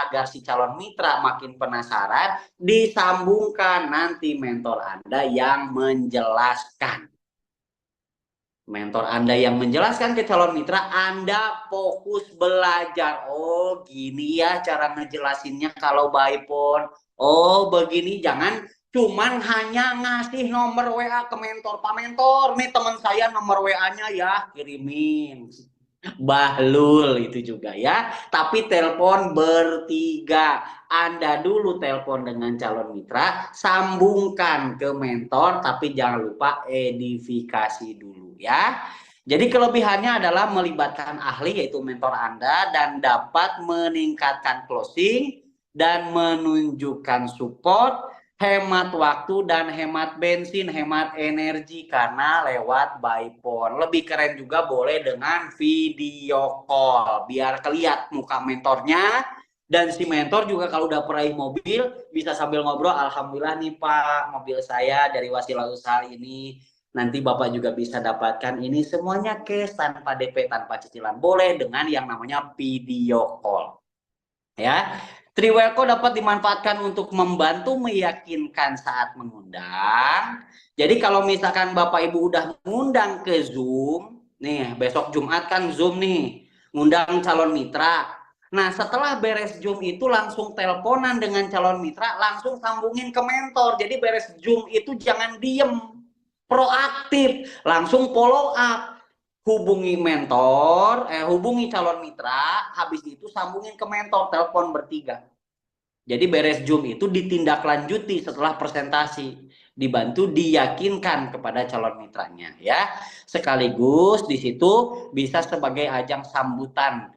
B: agar si calon mitra makin penasaran, disambungkan nanti mentor Anda yang menjelaskan. Mentor Anda yang menjelaskan ke calon mitra, Anda fokus belajar. Oh, gini ya cara ngejelasinnya kalau by phone. Oh, begini, jangan cuman hanya ngasih nomor WA ke mentor. Pak Mentor, nih teman saya nomor WA-nya ya, kirimin. Bahlul itu juga ya. Tapi telepon bertiga. Anda dulu telepon dengan calon mitra, sambungkan ke mentor, tapi jangan lupa edifikasi dulu ya. Jadi kelebihannya adalah melibatkan ahli yaitu mentor Anda dan dapat meningkatkan closing dan menunjukkan support, hemat waktu dan hemat bensin, hemat energi karena lewat by phone. Lebih keren juga boleh dengan video call biar kelihatan muka mentornya, dan si mentor juga kalau udah peraih mobil bisa sambil ngobrol, alhamdulillah nih Pak, mobil saya dari Wasilah Usaha ini, nanti Bapak juga bisa dapatkan ini semuanya cash tanpa DP, tanpa cicilan. Boleh dengan yang namanya video call ya. Three-way call dapat dimanfaatkan untuk membantu meyakinkan saat mengundang. Jadi kalau misalkan Bapak Ibu udah ngundang ke Zoom, nih besok Jumat kan Zoom nih, ngundang calon mitra. Nah setelah beres Zoom itu langsung teleponan dengan calon mitra, langsung sambungin ke mentor. Jadi beres Zoom itu jangan diem, proaktif, langsung follow up. Hubungi mentor, hubungi calon mitra, habis itu sambungin ke mentor, telepon bertiga. Jadi beres Zoom itu ditindaklanjuti setelah presentasi, dibantu diyakinkan kepada calon mitranya ya. Sekaligus di situ bisa sebagai ajang sambutan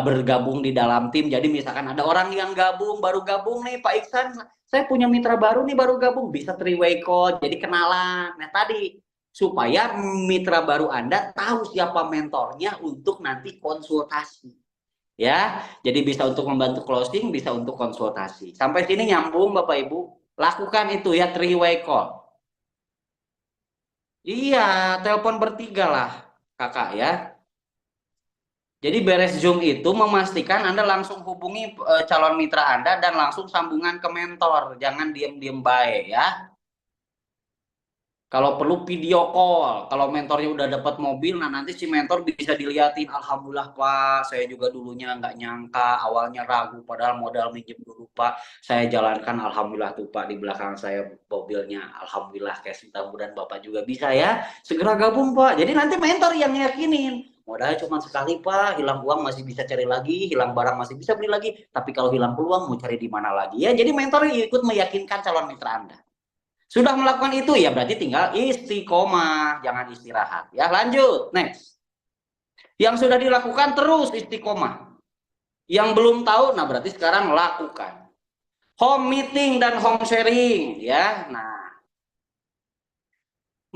B: bergabung di dalam tim. Jadi misalkan ada orang yang baru gabung nih Pak Iksan, saya punya mitra baru nih baru gabung, bisa three-way call, jadi kenalan. Nah tadi supaya mitra baru Anda tahu siapa mentornya untuk nanti konsultasi. Ya, jadi bisa untuk membantu closing, bisa untuk konsultasi. Sampai sini nyambung Bapak Ibu? Lakukan itu ya, three-way call. Iya, telepon bertiga lah Kakak ya. Jadi beres Zoom itu memastikan Anda langsung hubungi calon mitra Anda dan langsung sambungan ke mentor. Jangan diem-diem baik ya. Kalau perlu video call. Kalau mentornya udah dapat mobil, nah nanti si mentor bisa diliatin, alhamdulillah Pak, saya juga dulunya nggak nyangka, awalnya ragu, padahal modal minjem dulu Pak, saya jalankan, alhamdulillah tuh Pak, di belakang saya mobilnya, alhamdulillah, kayak mudah-mudahan Bapak juga bisa ya, segera gabung Pak. Jadi nanti mentor yang yakinin, modalnya cuma sekali Pak, hilang uang masih bisa cari lagi, hilang barang masih bisa beli lagi, tapi kalau hilang peluang mau cari di mana lagi ya. Jadi mentor ikut meyakinkan calon mitra Anda. Sudah melakukan itu ya berarti tinggal istiqomah, jangan istirahat. Ya lanjut, next. Yang sudah dilakukan terus istiqomah. Yang belum tahu, nah berarti sekarang lakukan. Home meeting dan home sharing, ya. Nah,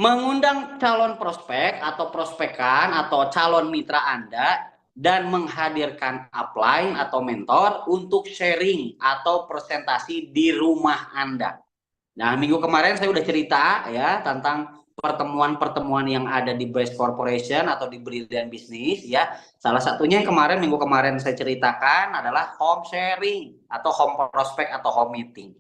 B: mengundang calon prospek atau prospekan atau calon mitra Anda dan menghadirkan upline atau mentor untuk sharing atau presentasi di rumah Anda. Nah, minggu kemarin saya udah cerita ya tentang pertemuan-pertemuan yang ada di Best Corporation atau di Brilliant Business ya. Salah satunya yang kemarin minggu kemarin saya ceritakan adalah home sharing atau home prospect atau home meeting.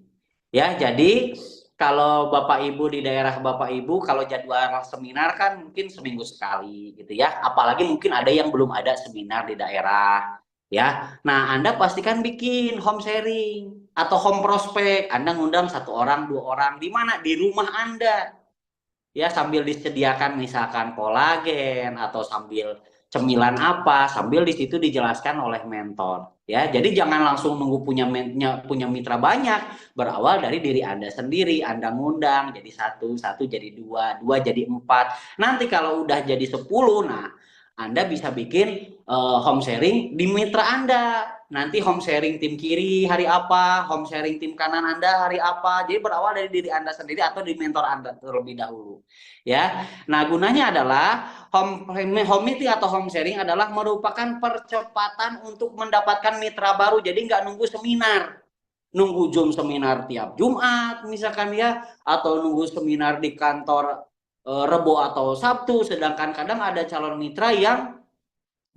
B: Ya, jadi kalau Bapak Ibu di daerah Bapak Ibu kalau jadwal seminar kan mungkin seminggu sekali gitu ya. Apalagi mungkin ada yang belum ada seminar di daerah ya. Nah, Anda pastikan bikin home sharing atau home prospect. Anda ngundang 1 orang, 2 orang di mana? Di rumah Anda. Ya, sambil disediakan misalkan kolagen atau sambil cemilan apa, sambil di situ dijelaskan oleh mentor. Ya, jadi jangan langsung nunggu punya mitra banyak. Berawal dari diri Anda sendiri. Anda ngundang jadi 1, 1 jadi 2, 2 jadi 4. Nanti kalau udah jadi 10, nah Anda bisa bikin home sharing di mitra Anda. Nanti home sharing tim kiri hari apa, home sharing tim kanan Anda hari apa. Jadi berawal dari diri Anda sendiri atau di mentor Anda terlebih dahulu. Ya. Nah, gunanya adalah home meeting atau home sharing adalah merupakan percepatan untuk mendapatkan mitra baru. Jadi nggak nunggu seminar. Nunggu Zoom seminar tiap Jumat misalkan ya, atau nunggu seminar di kantor Rebo atau Sabtu, sedangkan kadang ada calon mitra yang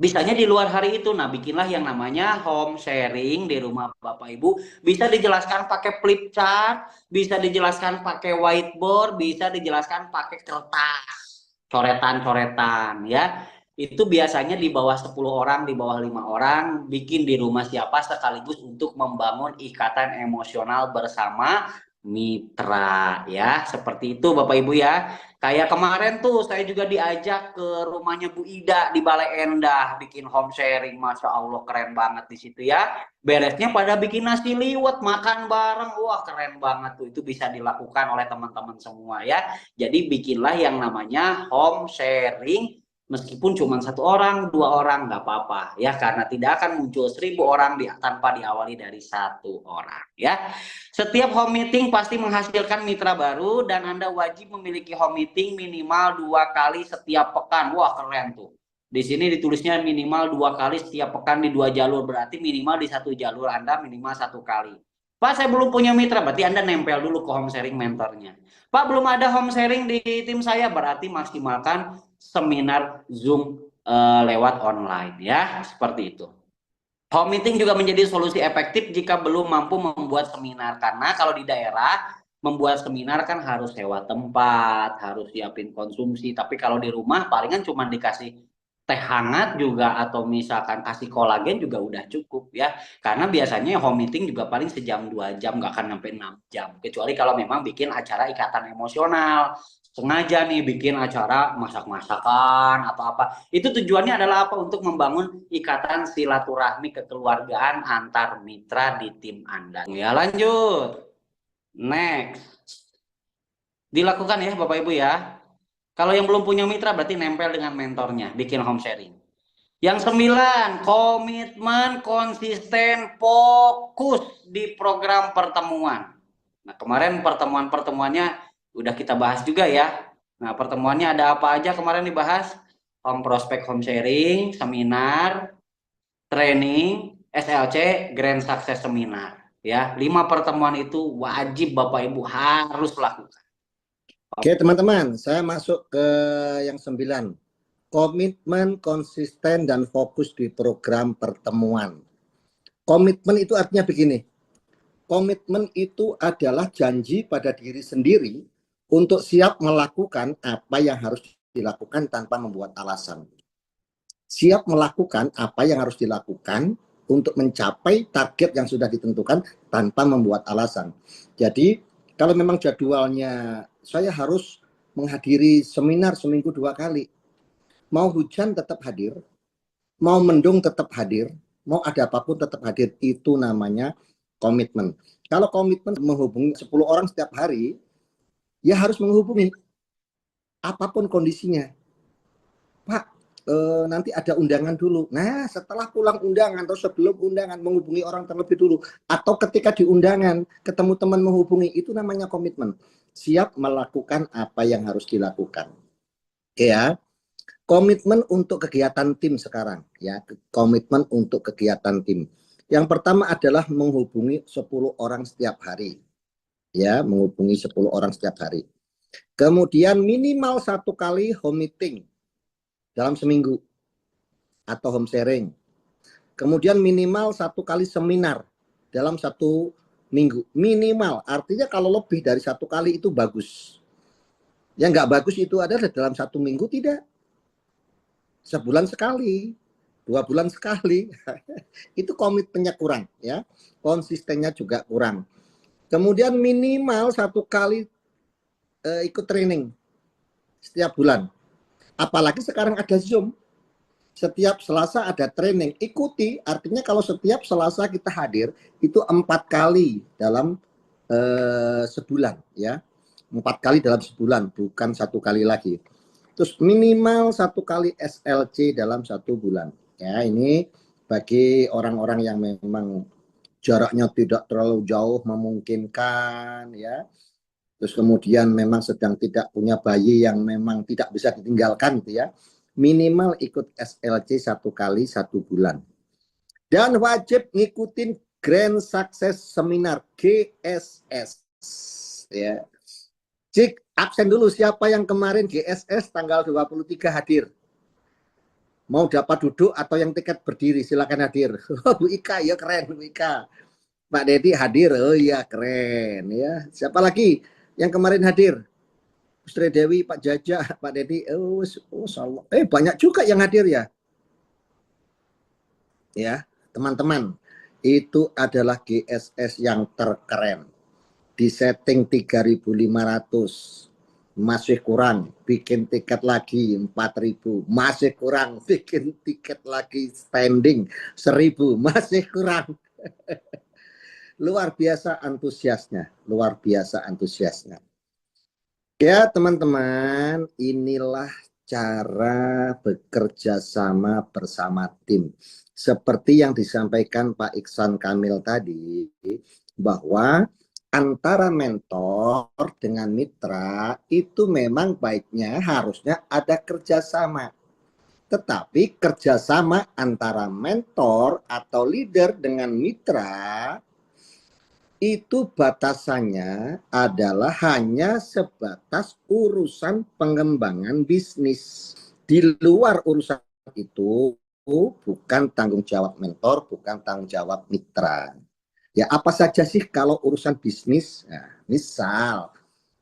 B: bisanya di luar hari itu. Nah, bikinlah yang namanya home sharing di rumah Bapak Ibu. Bisa dijelaskan pakai flip chart, bisa dijelaskan pakai whiteboard, bisa dijelaskan pakai kertas, coretan-coretan ya. Itu biasanya di bawah 10 orang, di bawah 5 orang, bikin di rumah siapa sekaligus untuk membangun ikatan emosional bersama mitra ya. Seperti itu Bapak Ibu ya. Kayak kemarin tuh saya juga diajak ke rumahnya Bu Ida di Balai Endah bikin home sharing, masya Allah keren banget di situ ya. Beresnya pada bikin nasi liwet, makan bareng, wah keren banget tuh. Itu bisa dilakukan oleh teman-teman semua ya. Jadi bikinlah yang namanya home sharing, meskipun cuma 1 orang, 2 orang nggak apa-apa ya, karena tidak akan muncul 1000 orang tanpa diawali dari 1 orang ya. Setiap home meeting pasti menghasilkan mitra baru dan Anda wajib memiliki home meeting minimal 2 kali setiap pekan. Wah keren tuh. Di sini ditulisnya minimal 2 kali setiap pekan di 2 jalur, berarti minimal di 1 jalur Anda minimal 1 kali. Pak, saya belum punya mitra, berarti Anda nempel dulu ke home sharing mentornya. Pak, belum ada home sharing di tim saya, berarti maksimalkan seminar Zoom lewat online ya, seperti itu. Home meeting juga menjadi solusi efektif jika belum mampu membuat seminar, karena kalau di daerah membuat seminar kan harus sewa tempat, harus siapin konsumsi, tapi kalau di rumah palingan cuma dikasih teh hangat juga atau misalkan kasih kolagen juga udah cukup ya, karena biasanya home meeting juga paling sejam 2 jam, nggak akan sampai 6 jam, kecuali kalau memang bikin acara ikatan emosional, sengaja nih bikin acara masak-masakan atau apa. Itu tujuannya adalah apa? Untuk membangun ikatan silaturahmi kekeluargaan antar mitra di tim Anda. Ya lanjut. Next. Dilakukan ya Bapak Ibu ya. Kalau yang belum punya mitra berarti nempel dengan mentornya, bikin home sharing. Yang 9, komitmen konsisten fokus di program pertemuan. Nah, kemarin pertemuan-pertemuannya udah kita bahas juga ya. Nah, pertemuannya ada apa aja kemarin dibahas? Home prospect home sharing, seminar, training, SLC, Grand Success Seminar. Ya, 5 pertemuan itu wajib Bapak Ibu harus lakukan.
C: Oke teman-teman, saya masuk ke yang 9. Komitmen, konsisten, dan fokus di program pertemuan. Komitmen itu artinya begini. Komitmen itu adalah janji pada diri sendiri untuk siap melakukan apa yang harus dilakukan tanpa membuat alasan. Siap melakukan apa yang harus dilakukan untuk mencapai target yang sudah ditentukan tanpa membuat alasan. Jadi kalau memang jadwalnya saya harus menghadiri seminar seminggu 2 kali, mau hujan tetap hadir, mau mendung tetap hadir, mau ada apapun tetap hadir, itu namanya komitmen. Kalau komitmen menghubungi 10 orang setiap hari, ya harus menghubungi apapun kondisinya. Pak, nanti ada undangan dulu. Nah, setelah pulang undangan atau sebelum undangan menghubungi orang terlebih dulu, atau ketika di undangan ketemu teman menghubungi, itu namanya komitmen. Siap melakukan apa yang harus dilakukan. Ya, komitmen untuk kegiatan tim sekarang. Ya, komitmen untuk kegiatan tim. Yang pertama adalah menghubungi 10 orang setiap hari. Ya, menghubungi 10 orang setiap hari. Kemudian minimal 1 kali home meeting dalam seminggu atau home sharing. Kemudian minimal 1 kali seminar dalam 1 minggu. Minimal, artinya kalau lebih dari 1 kali itu bagus. Yang nggak bagus itu adalah dalam 1 minggu tidak. Sebulan sekali, 2 bulan sekali. Itu komitmennya kurang, ya. Konsistennya juga kurang. Kemudian minimal 1 kali ikut training setiap bulan. Apalagi sekarang ada Zoom. Setiap Selasa ada training, ikuti. Artinya kalau setiap Selasa kita hadir, itu 4 kali dalam sebulan, ya. 4 kali dalam sebulan, bukan 1 kali lagi. Terus minimal 1 kali SLC dalam 1 bulan. Ya, ini bagi orang-orang yang memang jaraknya tidak terlalu jauh memungkinkan, ya. Terus kemudian memang sedang tidak punya bayi yang memang tidak bisa ditinggalkan, gitu ya. Minimal ikut SLC 1 kali 1 bulan. Dan wajib ngikutin Grand Success Seminar GSS. Ya. Cik, absen dulu siapa yang kemarin GSS tanggal 23 hadir. Mau dapat duduk atau yang tiket berdiri, silakan hadir. Bu Ika, ya keren Bu Ika. Pak Dedi hadir, oh iya keren ya. Siapa lagi yang kemarin hadir? Sri Dewi, Pak Jaja, Pak Dedi, oh banyak juga yang hadir ya. Ya, teman-teman, itu adalah GSS yang terkeren. Di setting 3.500, masih kurang, bikin tiket lagi 4.000, masih kurang, bikin tiket lagi standing 1.000, masih kurang. Luar biasa antusiasnya, luar biasa antusiasnya. Ya teman-teman, inilah cara bekerja sama bersama tim. Seperti yang disampaikan Pak Iksan Kamil tadi, bahwa antara mentor dengan mitra itu memang baiknya harusnya ada kerjasama. Tetapi kerjasama antara mentor atau leader dengan mitra itu batasannya adalah hanya sebatas urusan pengembangan bisnis. Di luar urusan itu bukan tanggung jawab mentor, bukan tanggung jawab mitra. Ya apa saja sih kalau urusan bisnis? Nah, misal,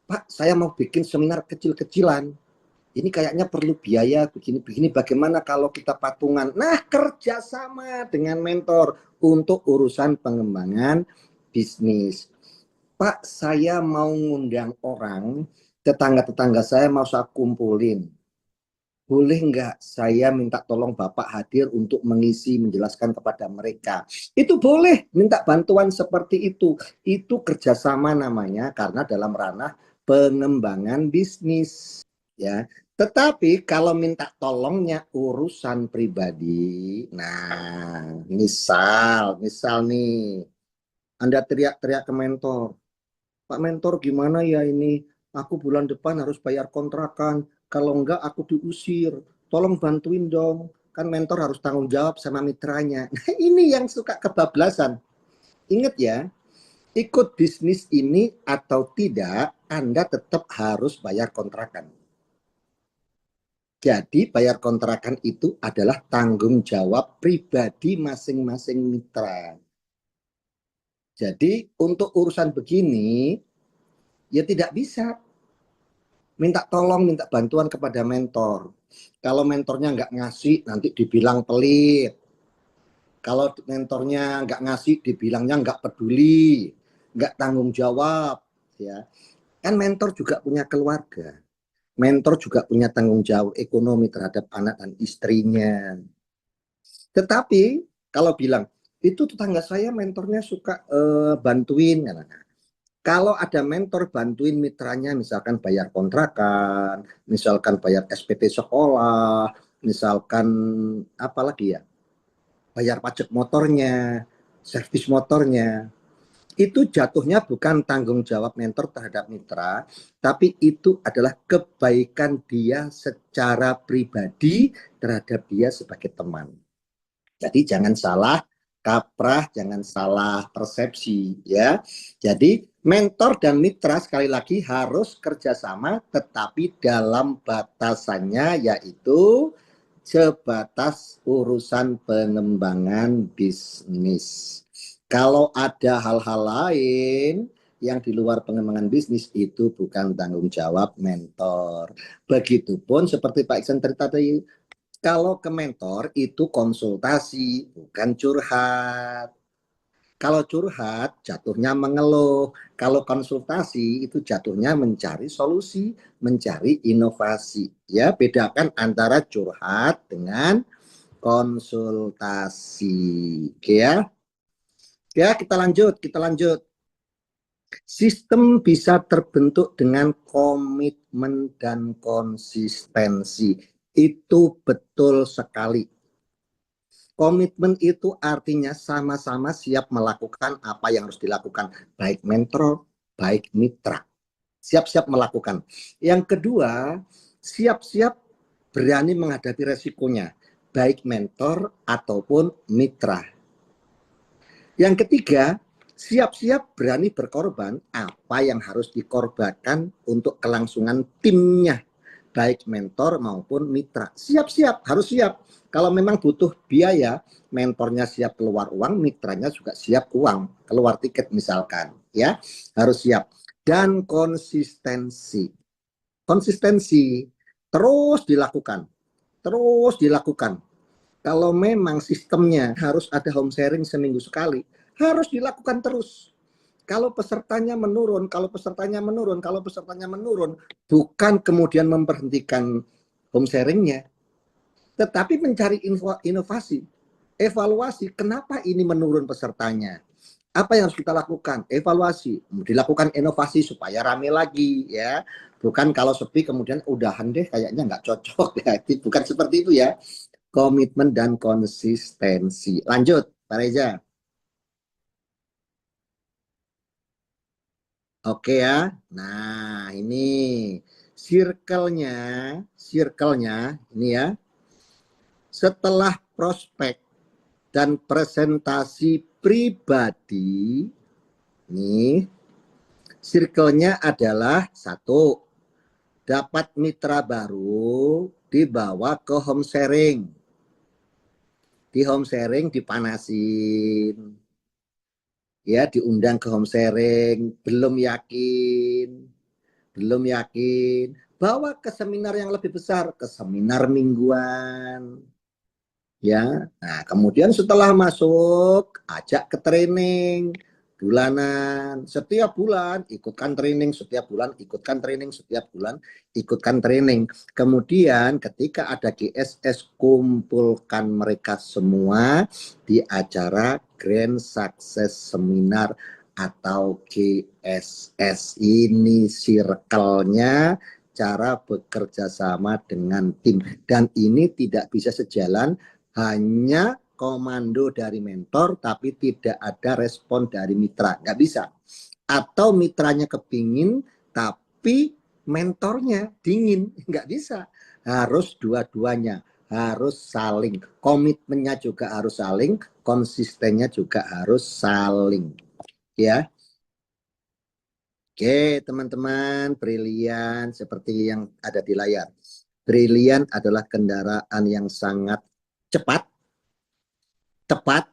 C: Pak saya mau bikin seminar kecil-kecilan. Ini kayaknya perlu biaya begini-begini. Bagaimana kalau kita patungan? Nah, kerjasama dengan mentor untuk urusan pengembangan bisnis. Pak, saya mau ngundang orang, tetangga-tetangga saya mau saya kumpulin. Boleh nggak saya minta tolong Bapak hadir untuk mengisi, menjelaskan kepada mereka? Itu boleh, minta bantuan seperti itu. Itu kerjasama namanya, karena dalam ranah pengembangan bisnis. Ya, tetapi kalau minta tolongnya urusan pribadi, nah misal nih, Anda teriak-teriak ke mentor, Pak Mentor gimana ya ini, aku bulan depan harus bayar kontrakan, kalau enggak aku diusir, tolong bantuin dong, kan mentor harus tanggung jawab sama mitranya. Nah, ini yang suka kebablasan. Ingat ya, ikut bisnis ini atau tidak, Anda tetap harus bayar kontrakan. Jadi bayar kontrakan itu adalah tanggung jawab pribadi masing-masing mitra. Jadi untuk urusan begini, ya tidak bisa. minta tolong, minta bantuan kepada mentor. Kalau mentornya nggak ngasih, nanti dibilang pelit. Kalau mentornya nggak ngasih, dibilangnya nggak peduli, nggak tanggung jawab. Ya, kan mentor juga punya keluarga. Mentor juga punya tanggung jawab ekonomi terhadap anak dan istrinya. Tetapi kalau bilang, itu tetangga saya mentornya suka bantuin. Kalau ada mentor bantuin mitranya, misalkan bayar kontrakan, misalkan bayar SPP sekolah, misalkan apa lagi ya, bayar pajak motornya, servis motornya, itu jatuhnya bukan tanggung jawab mentor terhadap mitra, tapi itu adalah kebaikan dia secara pribadi terhadap dia sebagai teman. Jadi jangan salah kaprah, jangan salah persepsi ya. Jadi mentor dan mitra sekali lagi harus kerjasama, tetapi dalam batasannya yaitu sebatas urusan pengembangan bisnis. Kalau ada hal-hal lain yang di luar pengembangan bisnis, itu bukan tanggung jawab mentor. Begitupun seperti Pak Iksan cerita tadi, kalau ke mentor itu konsultasi, bukan curhat. Kalau curhat jatuhnya mengeluh. Kalau konsultasi itu jatuhnya mencari solusi, mencari inovasi. Ya, bedakan antara curhat dengan konsultasi. Oke ya. Ya, kita lanjut. Sistem bisa terbentuk dengan komitmen dan konsistensi. Itu betul sekali. Komitmen itu artinya sama-sama siap melakukan apa yang harus dilakukan, baik mentor, baik mitra. Siap-siap melakukan. Yang kedua, siap-siap berani menghadapi resikonya, baik mentor ataupun mitra. Yang ketiga, siap-siap berani berkorban apa yang harus dikorbankan untuk kelangsungan timnya, baik mentor maupun mitra. Siap-siap, harus siap. Kalau memang butuh biaya, mentornya siap keluar uang, mitranya juga siap uang, keluar tiket misalkan, ya. Harus siap. Dan konsistensi. Konsistensi terus dilakukan. Terus dilakukan. Kalau memang sistemnya harus ada home sharing seminggu sekali, harus dilakukan terus. Kalau pesertanya menurun, bukan kemudian memberhentikan home sharingnya, tetapi mencari inovasi, evaluasi, kenapa ini menurun pesertanya? Apa yang harus kita lakukan? Evaluasi, dilakukan inovasi supaya rame lagi ya. Bukan kalau sepi kemudian udahan deh kayaknya nggak cocok ya. Bukan seperti itu ya. Komitmen dan konsistensi. Lanjut, Pak Reza. Oke ya. Nah, ini circle-nya, ini ya. Setelah prospek dan presentasi pribadi, nih, circle-nya adalah satu, dapat mitra baru dibawa ke home sharing. Di home sharing dipanasin. Ya, diundang ke home sharing, belum yakin, bawa ke seminar yang lebih besar, ke seminar mingguan. Ya, nah kemudian setelah masuk, ajak ke training bulanan, setiap bulan ikutkan training, setiap bulan ikutkan training, setiap bulan ikutkan training. Kemudian ketika ada GSS, kumpulkan mereka semua di acara Grand Success Seminar atau GSS. Ini circle-nya, cara bekerja sama dengan tim, dan ini tidak bisa sejalan hanya komando dari mentor tapi tidak ada respon dari mitra, nggak bisa. Atau mitranya kepingin tapi mentornya dingin, nggak bisa. Harus dua-duanya, harus saling, komitmennya juga harus saling, konsistennya juga harus saling ya. Oke teman-teman, brilian seperti yang ada di layar. Brilian adalah kendaraan yang sangat tepat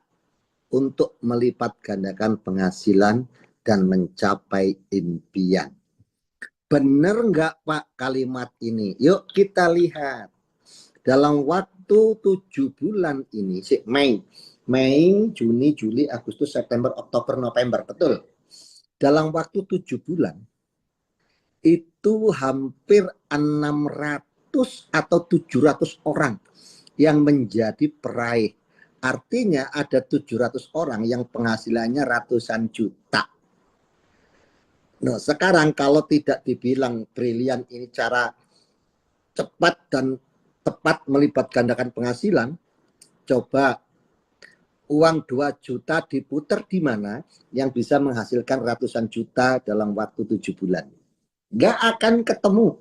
C: untuk melipat gandakan penghasilan dan mencapai impian. Bener nggak Pak kalimat ini? Yuk kita lihat. Dalam waktu 7 bulan ini, Mei, Juni, Juli, Agustus, September, Oktober, November, betul. Dalam waktu 7 bulan, itu hampir 600 atau 700 orang yang menjadi peraih. Artinya ada 700 orang yang penghasilannya ratusan juta. Nah, sekarang kalau tidak dibilang brilian ini cara cepat dan tepat melibat gandakan penghasilan, coba uang 2 juta diputar di mana yang bisa menghasilkan ratusan juta dalam waktu 7 bulan. Nggak akan ketemu.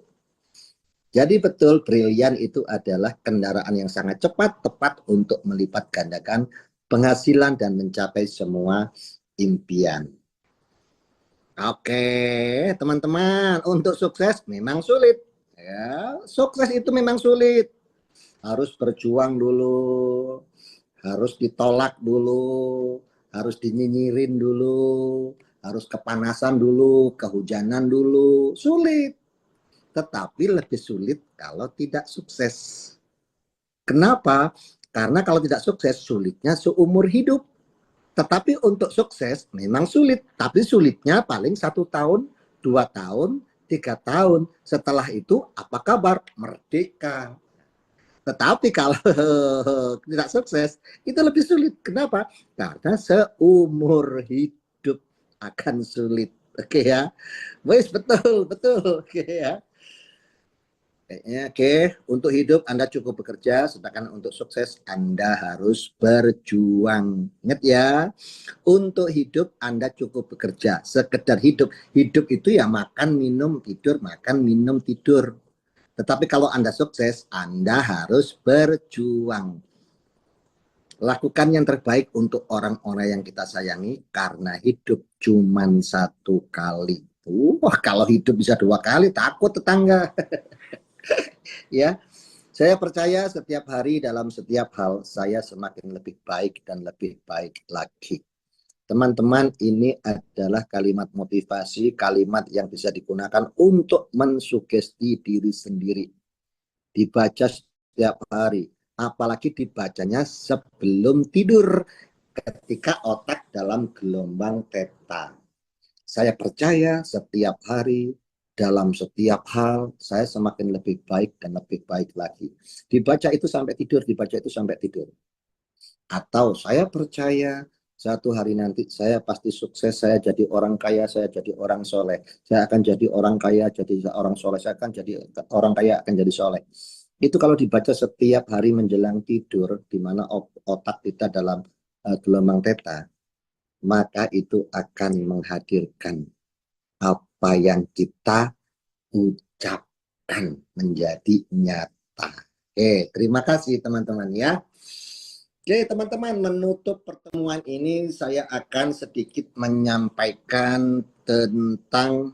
C: Jadi betul, brilian itu adalah kendaraan yang sangat cepat, tepat untuk melipat gandakan penghasilan dan mencapai semua impian. Oke, teman-teman, untuk sukses memang sulit. Ya, sukses itu memang sulit. Harus berjuang dulu, harus ditolak dulu, harus dinyinyirin dulu, harus kepanasan dulu, kehujanan dulu. Sulit. Tetapi lebih sulit kalau tidak sukses. Kenapa? Karena kalau tidak sukses, sulitnya seumur hidup. Tetapi untuk sukses memang sulit, tapi sulitnya paling 1 tahun, 2 tahun, 3 tahun. Setelah itu apa kabar? Merdeka. Tetapi kalau tidak sukses, itu lebih sulit. Kenapa? Karena seumur hidup akan sulit. Oke ya. Wes betul, betul. Oke ya. Oke, untuk hidup Anda cukup bekerja, sedangkan untuk sukses Anda harus berjuang. Ingat ya, untuk hidup Anda cukup bekerja, sekedar hidup. Hidup itu ya makan, minum, tidur, makan, minum, tidur. Tetapi kalau Anda sukses, Anda harus berjuang. Lakukan yang terbaik untuk orang-orang yang kita sayangi, karena hidup cuma 1 kali. Wah, kalau hidup bisa 2 kali, takut tetangga. Ya, saya percaya setiap hari dalam setiap hal saya semakin lebih baik dan lebih baik lagi. Teman-teman, ini adalah kalimat motivasi, kalimat yang bisa digunakan untuk mensugesti diri sendiri. Dibaca setiap hari, apalagi dibacanya sebelum tidur ketika otak dalam gelombang theta. Saya percaya setiap hari dalam setiap hal saya semakin lebih baik dan lebih baik lagi. Dibaca itu sampai tidur, dibaca itu sampai tidur. Atau saya percaya satu hari nanti saya pasti sukses, saya jadi orang kaya, saya jadi orang soleh. Saya akan jadi orang kaya, jadi orang soleh. Saya akan jadi orang kaya, akan jadi soleh. Itu kalau dibaca setiap hari menjelang tidur, di mana otak kita dalam gelombang theta, maka itu akan menghadirkan apa yang kita ucapkan menjadi nyata. Oke, terima kasih teman-teman ya. Oke teman-teman, menutup pertemuan ini saya akan sedikit menyampaikan tentang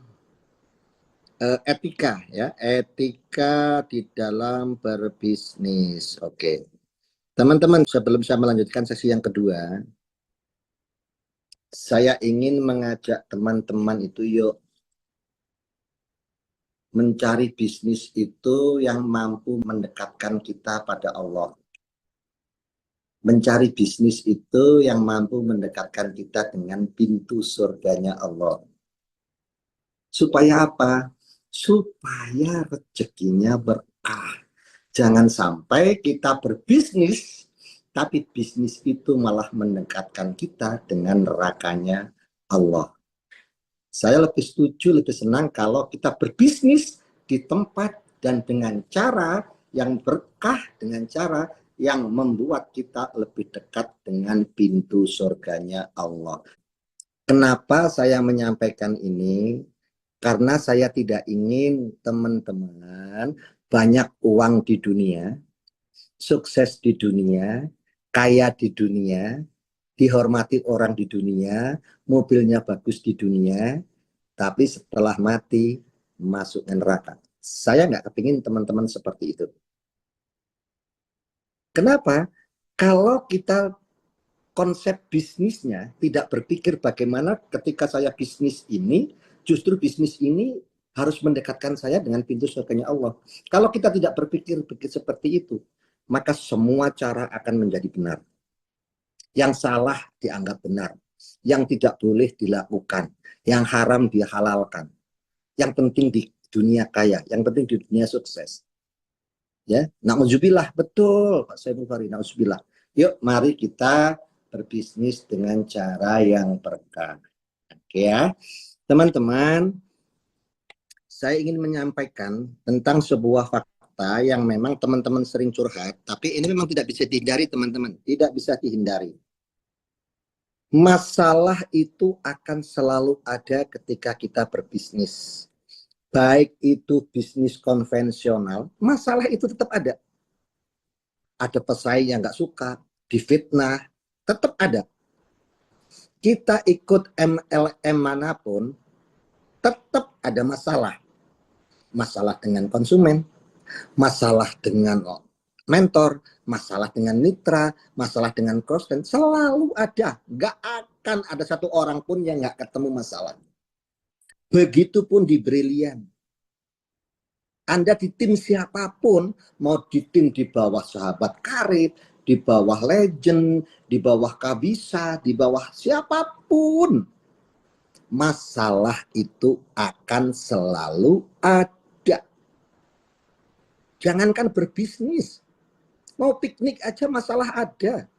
C: etika ya, etika di dalam berbisnis. Oke. Teman-teman, sebelum saya melanjutkan sesi yang kedua, saya ingin mengajak teman-teman itu yuk mencari bisnis itu yang mampu mendekatkan kita pada Allah. Mencari bisnis itu yang mampu mendekatkan kita dengan pintu surganya Allah. Supaya apa? Supaya rezekinya berkah. Jangan sampai kita berbisnis, tapi bisnis itu malah mendekatkan kita dengan nerakanya Allah. Saya lebih setuju, lebih senang kalau kita berbisnis di tempat dan dengan cara yang berkah, dengan cara yang membuat kita lebih dekat dengan pintu surganya Allah. Kenapa saya menyampaikan ini? Karena saya tidak ingin teman-teman banyak uang di dunia, sukses di dunia, kaya di dunia, dihormati orang di dunia, mobilnya bagus di dunia, tapi setelah mati masuk neraka. Saya nggak kepingin teman-teman seperti itu. Kenapa? Kalau kita konsep bisnisnya tidak berpikir bagaimana ketika saya bisnis ini, justru bisnis ini harus mendekatkan saya dengan pintu surganya Allah. Kalau kita tidak berpikir seperti itu, maka semua cara akan menjadi benar. Yang salah dianggap benar, yang tidak boleh dilakukan, yang haram dihalalkan. Yang penting di dunia kaya, yang penting di dunia sukses. Ya, na'udzubillah, betul Pak Saiful Fahri, na'udzubillah. Yuk, mari kita berbisnis dengan cara yang berkah. Oke ya, teman-teman, saya ingin menyampaikan tentang sebuah fakta yang memang teman-teman sering curhat, tapi ini memang tidak bisa dihindari teman-teman, tidak bisa dihindari. Masalah itu akan selalu ada ketika kita berbisnis. Baik itu bisnis konvensional, masalah itu tetap ada. Ada pesaing yang nggak suka, difitnah, tetap ada. Kita ikut MLM manapun, tetap ada masalah. Masalah dengan konsumen, masalah dengan mentor, masalah dengan mitra, masalah dengan konsumen, selalu ada. Nggak akan ada satu orang pun yang nggak ketemu masalah. Begitupun di Brilian. Anda di tim siapapun, mau di tim di bawah Sahabat Karib, di bawah Legend, di bawah Kabisa, di bawah siapapun, masalah itu akan selalu ada. Jangankan berbisnis, mau piknik aja masalah ada.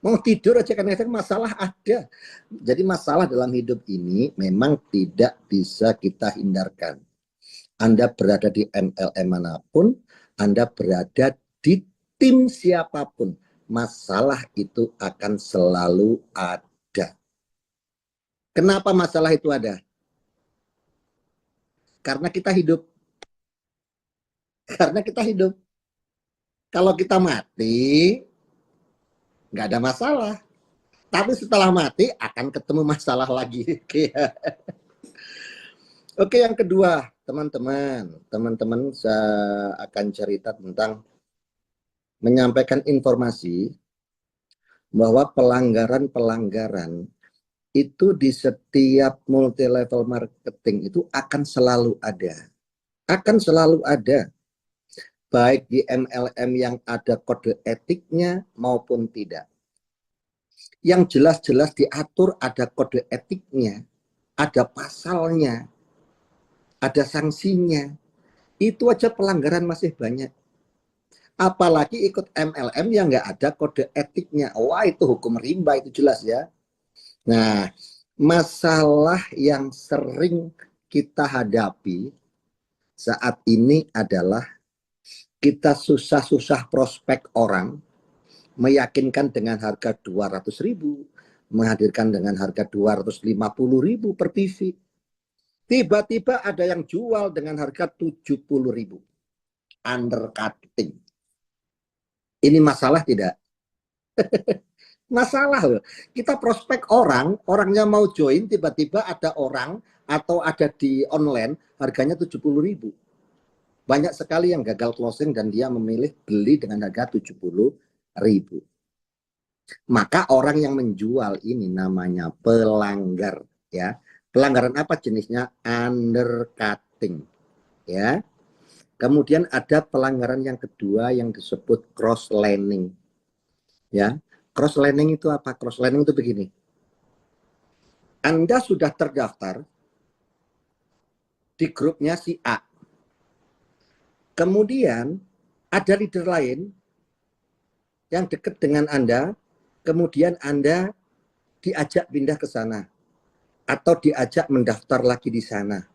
C: Mau tidur aja kan masalah ada. Jadi masalah dalam hidup ini memang tidak bisa kita hindarkan. Anda berada di MLM manapun, Anda berada di tim siapapun, masalah itu akan selalu ada. Kenapa masalah itu ada? Karena kita hidup. Karena kita hidup. Kalau kita mati, nggak ada masalah. Tapi setelah mati akan ketemu masalah lagi. Oke, yang kedua, teman-teman, saya akan cerita tentang menyampaikan informasi bahwa pelanggaran-pelanggaran itu di setiap multi level marketing itu akan selalu ada. Akan selalu ada. Baik di MLM yang ada kode etiknya maupun tidak. Yang jelas-jelas diatur ada kode etiknya, ada pasalnya, ada sanksinya. Itu aja pelanggaran masih banyak. Apalagi ikut MLM yang nggak ada kode etiknya. Wah, itu hukum rimba, itu jelas ya. Nah, masalah yang sering kita hadapi saat ini adalah kita susah-susah prospek orang, meyakinkan dengan harga 200.000, menghadirkan dengan harga 250.000 per TV. Tiba-tiba ada yang jual dengan harga 70.000. Undercutting. Ini masalah tidak? Masalah loh. Kita prospek orang, orangnya mau join, tiba-tiba ada orang atau ada di online harganya 70.000. Banyak sekali yang gagal closing dan dia memilih beli dengan harga 70.000. Maka orang yang menjual ini namanya pelanggar, ya. Pelanggaran apa jenisnya? Undercutting, ya. Kemudian ada pelanggaran yang kedua yang disebut cross lining, ya. Cross lining itu apa? Cross lining itu begini. Anda sudah terdaftar di grupnya si A. Kemudian ada leader lain yang dekat dengan Anda, kemudian Anda diajak pindah ke sana atau diajak mendaftar lagi di sana.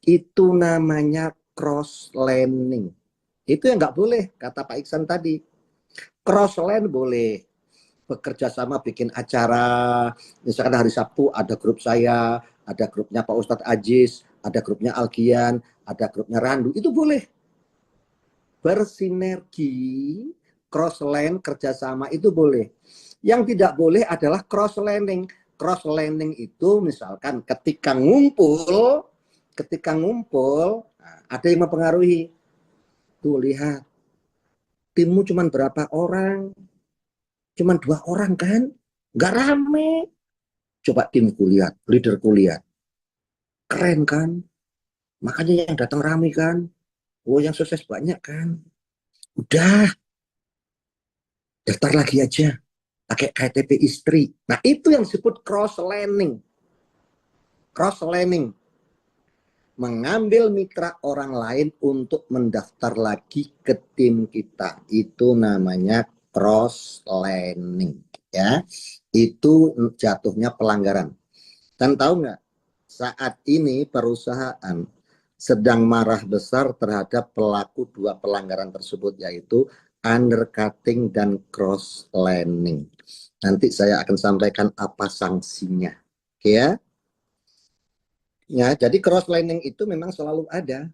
C: Itu namanya cross lining. Itu yang nggak boleh, kata Pak Iksan tadi. Cross line boleh. Bekerja sama bikin acara, misalkan hari Sabtu ada grup saya, ada grupnya Pak Ustadz Aziz, ada grupnya Algian, ada grupnya Randu, itu boleh. Bersinergi, cross line, kerjasama itu boleh. Yang tidak boleh adalah cross lining. Cross lining itu misalkan ketika ngumpul, ada yang mempengaruhi. Tuh lihat, timmu cuma berapa orang? Cuma 2 orang kan? Nggak rame. Coba timku lihat, leaderku lihat. Keren kan? Makanya yang datang rame kan. Oh, yang sukses banyak kan. Udah, daftar lagi aja. Pakai KTP istri. Nah, itu yang disebut cross learning. Cross learning. Mengambil mitra orang lain untuk mendaftar lagi ke tim kita. Itu namanya cross learning. Ya, itu jatuhnya pelanggaran. Dan tahu nggak, saat ini perusahaan sedang marah besar terhadap pelaku dua pelanggaran tersebut, yaitu undercutting dan cross learning. Nanti saya akan sampaikan apa sanksinya. Oke ya? Ya, jadi cross learning itu memang selalu ada.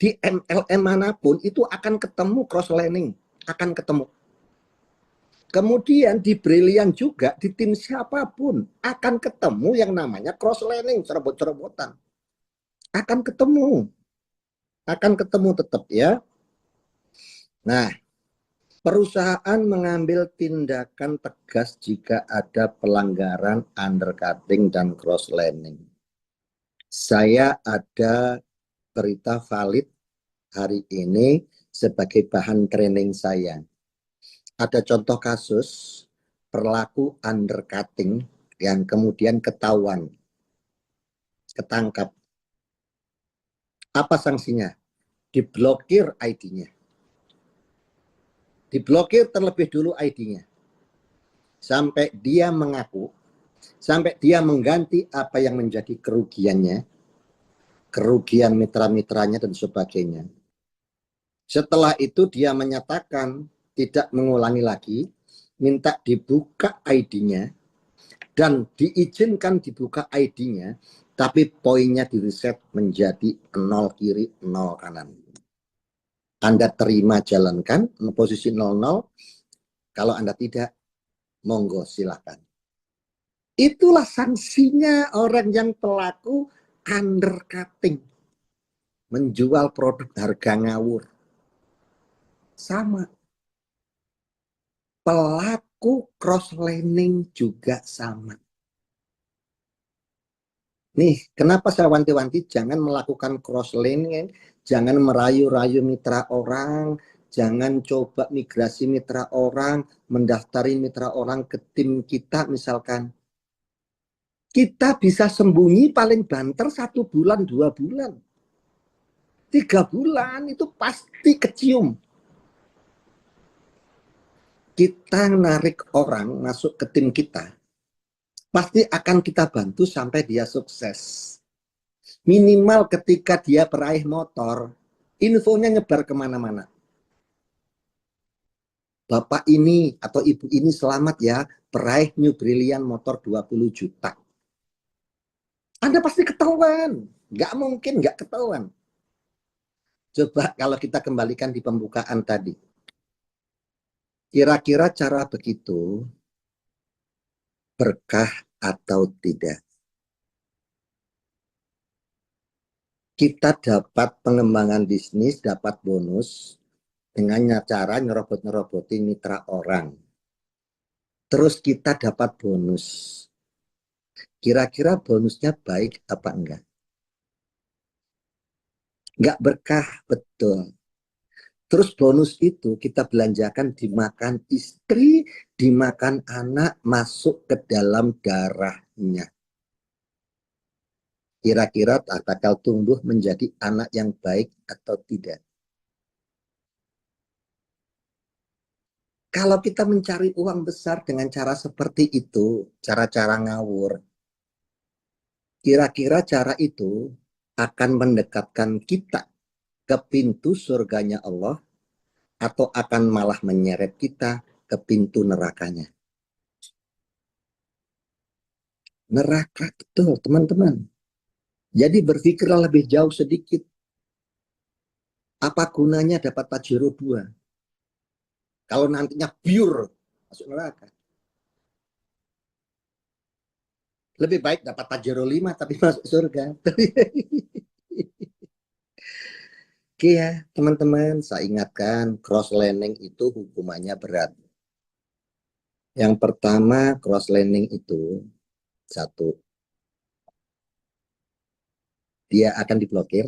C: Di MLM manapun itu akan ketemu cross learning, akan ketemu. Kemudian di Brilliant juga, di tim siapapun akan ketemu yang namanya cross learning, cerobot-cerobotan. Akan ketemu tetap ya. Nah, perusahaan mengambil tindakan tegas jika ada pelanggaran undercutting dan cross learning. Saya ada berita valid hari ini sebagai bahan training saya. Ada contoh kasus perlaku undercutting yang kemudian ketahuan, ketangkap. Apa sanksinya? Diblokir ID-nya. Diblokir terlebih dulu ID-nya. Sampai dia mengaku, sampai dia mengganti apa yang menjadi kerugiannya, kerugian mitra-mitranya dan sebagainya. Setelah itu dia menyatakan tidak mengulangi lagi, minta dibuka ID-nya, dan diizinkan dibuka ID-nya, tapi poinnya di reset menjadi 0 kiri, 0 kanan. Anda terima jalankan posisi 00, kalau Anda tidak, monggo silakan. Itulah sanksinya orang yang pelaku undercutting. Menjual produk harga ngawur. Sama. Pelaku cross learning juga sama. Nih, kenapa saya wanti-wanti jangan melakukan cross learning, jangan merayu-rayu mitra orang, jangan coba migrasi mitra orang, mendaftari mitra orang ke tim kita misalkan. Kita bisa sembunyi paling banter 1 bulan, 2 bulan. 3 bulan itu pasti kecium. Kita narik orang masuk ke tim kita, pasti akan kita bantu sampai dia sukses. Minimal ketika dia peraih motor, infonya nyebar kemana-mana. Bapak ini atau ibu ini selamat ya, peraih New Brilliant motor 20 juta. Anda pasti ketahuan. Nggak mungkin nggak ketahuan. Coba kalau kita kembalikan di pembukaan tadi. Kira-kira cara begitu berkah atau tidak? Kita dapat pengembangan bisnis, dapat bonus dengan cara nyerobot-nyerobotin mitra orang. Terus kita dapat bonus. Kira-kira bonusnya baik apa enggak? Enggak berkah, betul. Terus bonus itu kita belanjakan dimakan istri, dimakan anak, masuk ke dalam darahnya. Kira-kira bakal tumbuh menjadi anak yang baik atau tidak? Kalau kita mencari uang besar dengan cara seperti itu, cara-cara ngawur, kira-kira cara itu akan mendekatkan kita ke pintu surganya Allah atau akan malah menyeret kita ke pintu nerakanya? Neraka, betul teman-teman. Jadi berpikirlah lebih jauh sedikit. Apa gunanya dapat Pajero 2? Kalau nantinya pure masuk neraka. Lebih baik dapat Pajero 5 tapi masuk surga. Oke ya, teman-teman, saya ingatkan cross learning itu hukumannya berat. Yang pertama, cross learning itu satu, dia akan diblokir.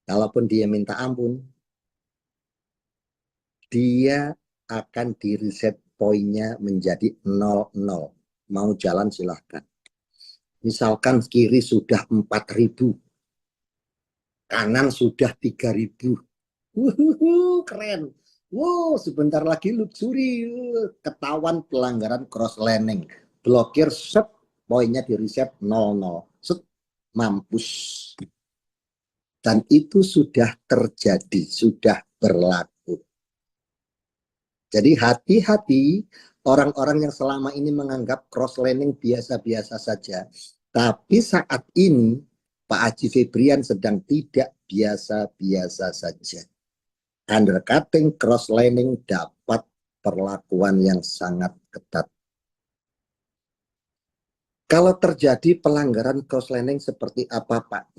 C: Kalaupun dia minta ampun, dia akan di reset poinnya menjadi 00. Mau jalan silahkan. Misalkan kiri sudah 4.000, kanan sudah 3.000. Keren. Wow, sebentar lagi luxury. Ketahuan pelanggaran cross laning. Blokir, set, poinnya di reset 00. Set, mampus. Dan itu sudah terjadi, sudah berlaku. Jadi hati-hati orang-orang yang selama ini menganggap cross laning biasa-biasa saja. Tapi saat ini Pak Haji Febrian sedang tidak biasa-biasa saja. Undercutting, cross laning dapat perlakuan yang sangat ketat. Kalau terjadi pelanggaran cross laning seperti apa, Pak?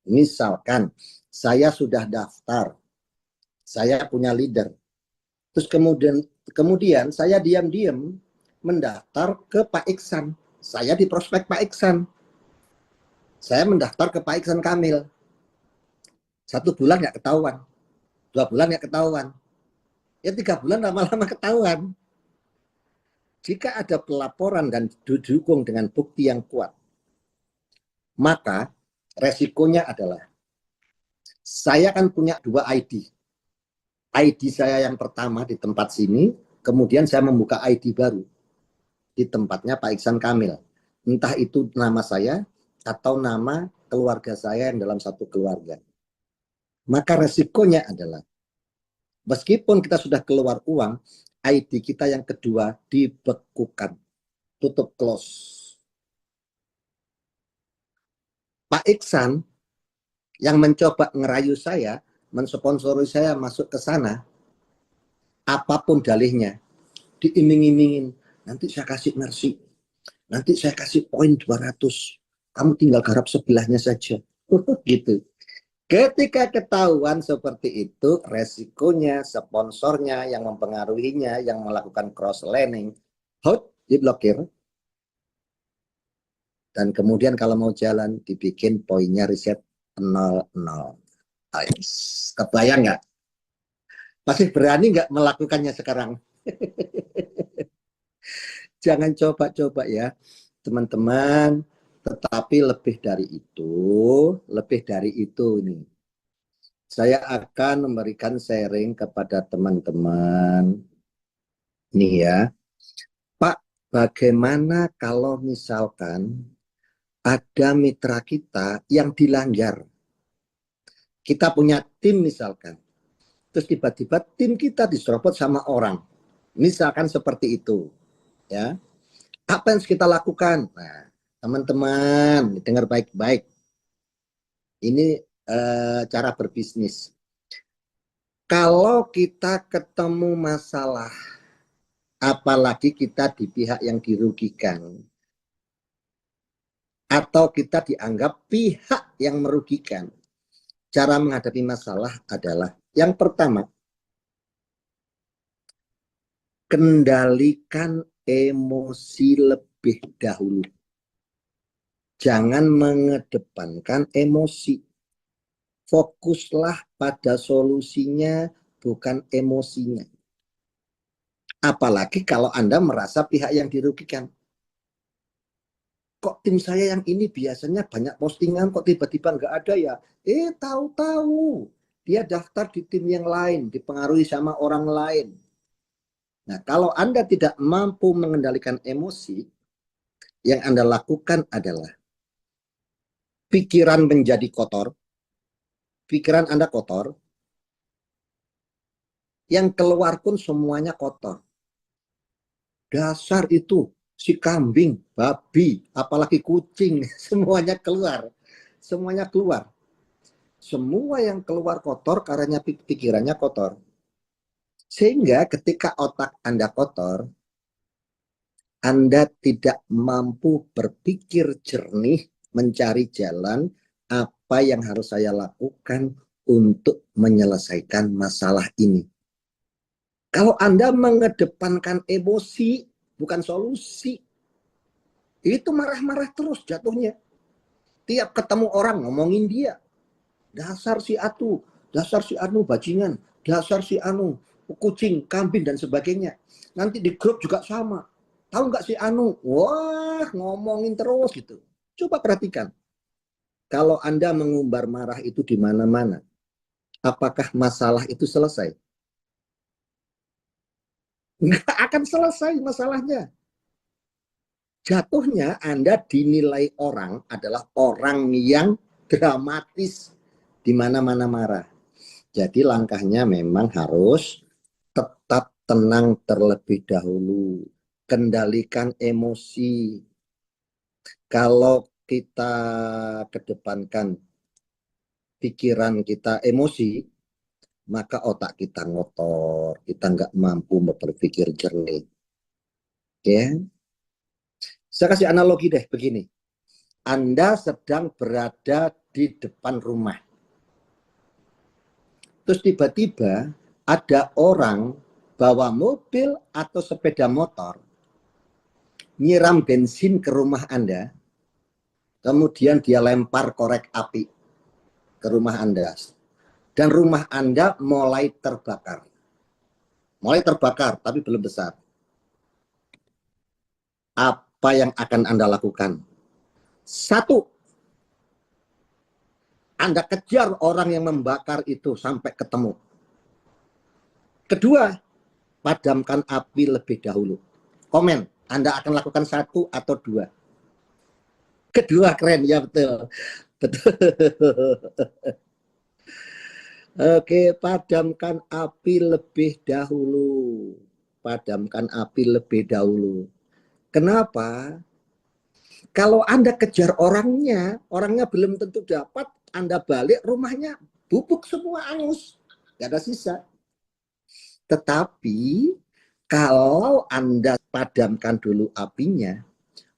C: Misalkan saya sudah daftar, saya punya leader, terus kemudian saya diam-diam mendaftar ke Pak Iksan. Saya di prospek Pak Iksan. Saya mendaftar ke Pak Iksan Kamil. 1 bulan nggak ketahuan, 2 bulan nggak ketahuan, ya 3 bulan lama-lama ketahuan. Jika ada pelaporan dan didukung dengan bukti yang kuat, maka resikonya adalah saya kan punya 2 ID. ID saya yang pertama di tempat sini, kemudian saya membuka ID baru di tempatnya Pak Iksan Kamil. Entah itu nama saya atau nama keluarga saya yang dalam satu keluarga. Maka resikonya adalah meskipun kita sudah keluar uang, ID kita yang kedua dibekukan, tutup close. Pak Iksan yang mencoba ngerayu saya, mensponsori saya masuk ke sana, apapun dalihnya, diiming-imingin, nanti saya kasih mercy, nanti saya kasih poin 200, kamu tinggal garap sebelahnya saja. Gitu. Ketika ketahuan seperti itu, resikonya sponsornya yang mempengaruhinya, yang melakukan cross laning, diblokir. Dan kemudian kalau mau jalan, dibikin poinnya reset 00. Kebayang nggak? Masih berani nggak melakukannya sekarang? Jangan coba-coba ya, teman-teman. Tetapi lebih dari itu nih. Saya akan memberikan sharing kepada teman-teman. Nih ya, Pak, bagaimana kalau misalkan ada mitra kita yang dilanggar? Kita punya tim misalkan, terus tiba-tiba tim kita diserobot sama orang. Misalkan seperti itu, ya. Apa yang harus kita lakukan? Nah, teman-teman, dengar baik-baik. Ini cara berbisnis. Kalau kita ketemu masalah, apalagi kita di pihak yang dirugikan, atau kita dianggap pihak yang merugikan, cara menghadapi masalah adalah yang pertama, kendalikan emosi lebih dahulu. Jangan mengedepankan emosi. Fokuslah pada solusinya, bukan emosinya. Apalagi kalau Anda merasa pihak yang dirugikan. Kok tim saya yang ini biasanya banyak postingan, kok tiba-tiba nggak ada ya? Tahu-tahu dia daftar di tim yang lain, dipengaruhi sama orang lain. Nah, kalau Anda tidak mampu mengendalikan emosi, yang Anda lakukan adalah pikiran menjadi kotor, pikiran Anda kotor, yang keluar pun semuanya kotor. Dasar itu, si kambing, babi, apalagi kucing, semuanya keluar. Semuanya keluar. Semua yang keluar kotor karena pikirannya kotor. Sehingga ketika otak Anda kotor, Anda tidak mampu berpikir jernih, mencari jalan apa yang harus saya lakukan untuk menyelesaikan masalah ini. Kalau Anda mengedepankan emosi, bukan solusi, itu marah-marah terus jatuhnya. Tiap ketemu orang ngomongin dia. Dasar si Atu, dasar si Anu bajingan, dasar si Anu kucing, kambing dan sebagainya. Nanti di grup juga sama. Tahu nggak si Anu? Wah, ngomongin terus gitu. Coba perhatikan. Kalau Anda mengumbar marah itu di mana-mana, apakah masalah itu selesai? Nggak akan selesai masalahnya. Jatuhnya Anda dinilai orang adalah orang yang dramatis di mana-mana marah. Jadi langkahnya memang harus tetap tenang terlebih dahulu. Kendalikan emosi. Kalau kita kedepankan pikiran kita emosi, maka otak kita ngotor, kita nggak mampu berpikir jernih. Ya, saya kasih analogi deh begini. Anda sedang berada di depan rumah. Terus tiba-tiba ada orang bawa mobil atau sepeda motor, nyiram bensin ke rumah Anda, kemudian dia lempar korek api ke rumah Anda. Dan rumah Anda mulai terbakar. Mulai terbakar, tapi belum besar. Apa yang akan Anda lakukan? Satu, Anda kejar orang yang membakar itu sampai ketemu. Kedua, padamkan api lebih dahulu. Komen, Anda akan lakukan satu atau dua? Kedua, keren, ya betul. Betul. Oke, padamkan api lebih dahulu. Padamkan api lebih dahulu. Kenapa? Kalau Anda kejar orangnya belum tentu dapat, Anda balik rumahnya bubuk semua, angus. Gak ada sisa. Tetapi kalau Anda padamkan dulu apinya,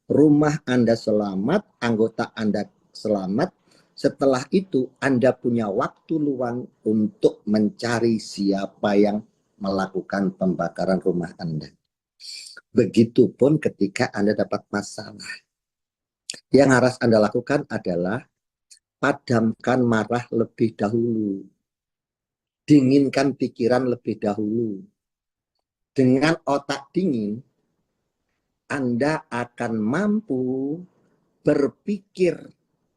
C: rumah Anda selamat, anggota Anda selamat. Setelah itu Anda punya waktu luang untuk mencari siapa yang melakukan pembakaran rumah Anda. Begitupun ketika Anda dapat masalah. Yang harus Anda lakukan adalah padamkan marah lebih dahulu. Dinginkan pikiran lebih dahulu. Dengan otak dingin, Anda akan mampu berpikir,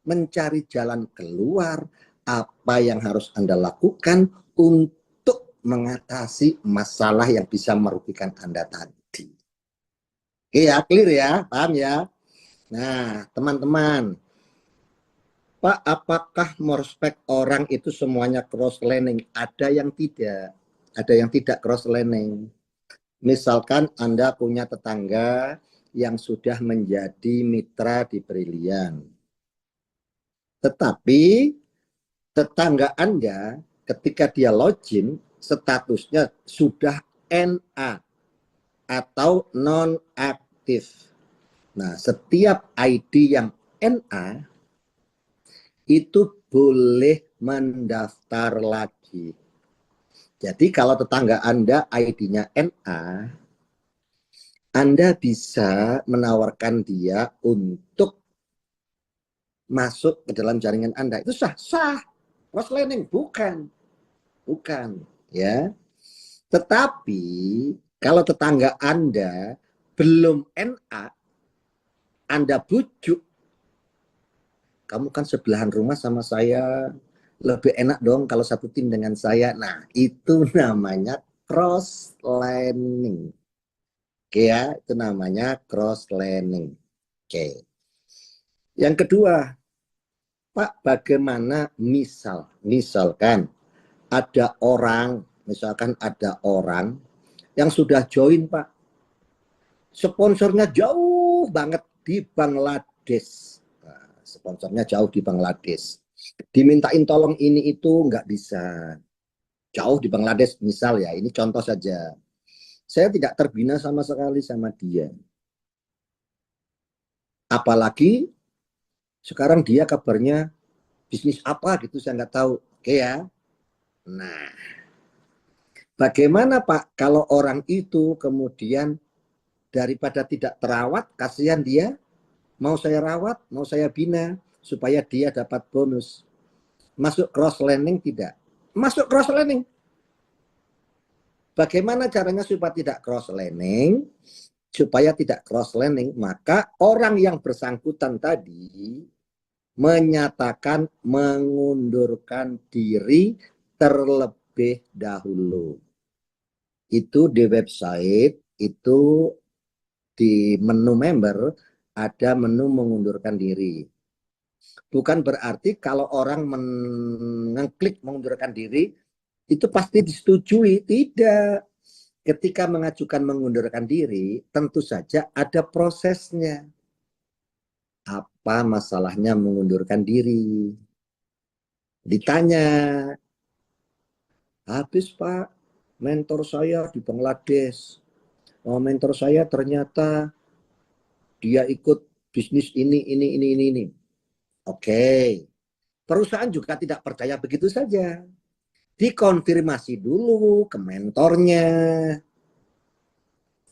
C: mencari jalan keluar, apa yang harus Anda lakukan untuk mengatasi masalah yang bisa merugikan Anda tadi. Oke ya, clear ya, paham ya? Nah, teman-teman, Pak, apakah merespek orang itu semuanya cross learning? Ada yang tidak cross learning. Misalkan Anda punya tetangga yang sudah menjadi mitra di Brilian. Tetapi tetangga Anda ketika dia login statusnya sudah NA atau non-aktif. Nah, setiap ID yang NA itu boleh mendaftar lagi. Jadi kalau tetangga Anda ID-nya NA, Anda bisa menawarkan dia untuk masuk ke dalam jaringan Anda. Itu sah. Cross learning bukan ya. Tetapi kalau tetangga Anda belum NA, Anda bujuk, kamu kan sebelahan rumah sama saya, lebih enak dong kalau satu tim dengan saya. Nah, itu namanya cross learning. Oke ya, itu namanya cross learning. Oke. Yang kedua, Pak, bagaimana misalkan ada orang yang sudah join, Pak. Sponsornya jauh banget di Bangladesh. Nah, sponsornya jauh di Bangladesh. Dimintain tolong ini itu nggak bisa. Jauh di Bangladesh misal ya, ini contoh saja. Saya tidak terbina sama sekali sama dia. Apalagi sekarang dia kabarnya bisnis apa gitu, saya nggak tahu. Oke ya. Nah, bagaimana Pak kalau orang itu kemudian daripada tidak terawat, kasihan dia, mau saya rawat, mau saya bina, supaya dia dapat bonus. Masuk cross learning tidak. Masuk cross learning. Bagaimana caranya supaya tidak cross learning? Supaya tidak cross learning, maka orang yang bersangkutan tadi menyatakan mengundurkan diri terlebih dahulu. Itu di website, itu di menu member ada menu mengundurkan diri. Bukan berarti kalau orang mengklik mengundurkan diri itu pasti disetujui, tidak. Ketika mengajukan mengundurkan diri, tentu saja ada prosesnya. Apa masalahnya mengundurkan diri? Ditanya, habis Pak, mentor saya di Bangladesh. Oh, mentor saya ternyata dia ikut bisnis ini. Oke, perusahaan juga tidak percaya begitu saja. Dikonfirmasi dulu ke mentornya.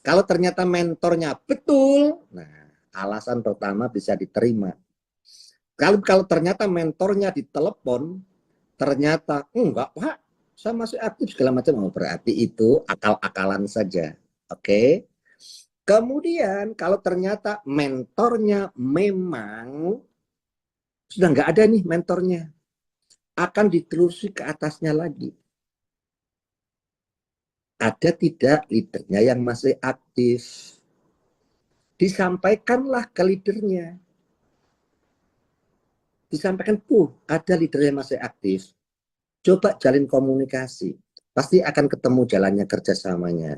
C: Kalau ternyata mentornya betul, nah alasan pertama bisa diterima. Kalau ternyata mentornya ditelepon, ternyata enggak Pak, saya masih aktif segala macam, berarti itu akal-akalan saja. Oke. Kemudian kalau ternyata mentornya memang sudah enggak ada nih mentornya, akan ditelusuri ke atasnya lagi. Ada tidak leadernya yang masih aktif? Disampaikanlah ke leadernya. Disampaikan, ada leader yang masih aktif. Coba jalin komunikasi. Pasti akan ketemu jalannya kerjasamanya.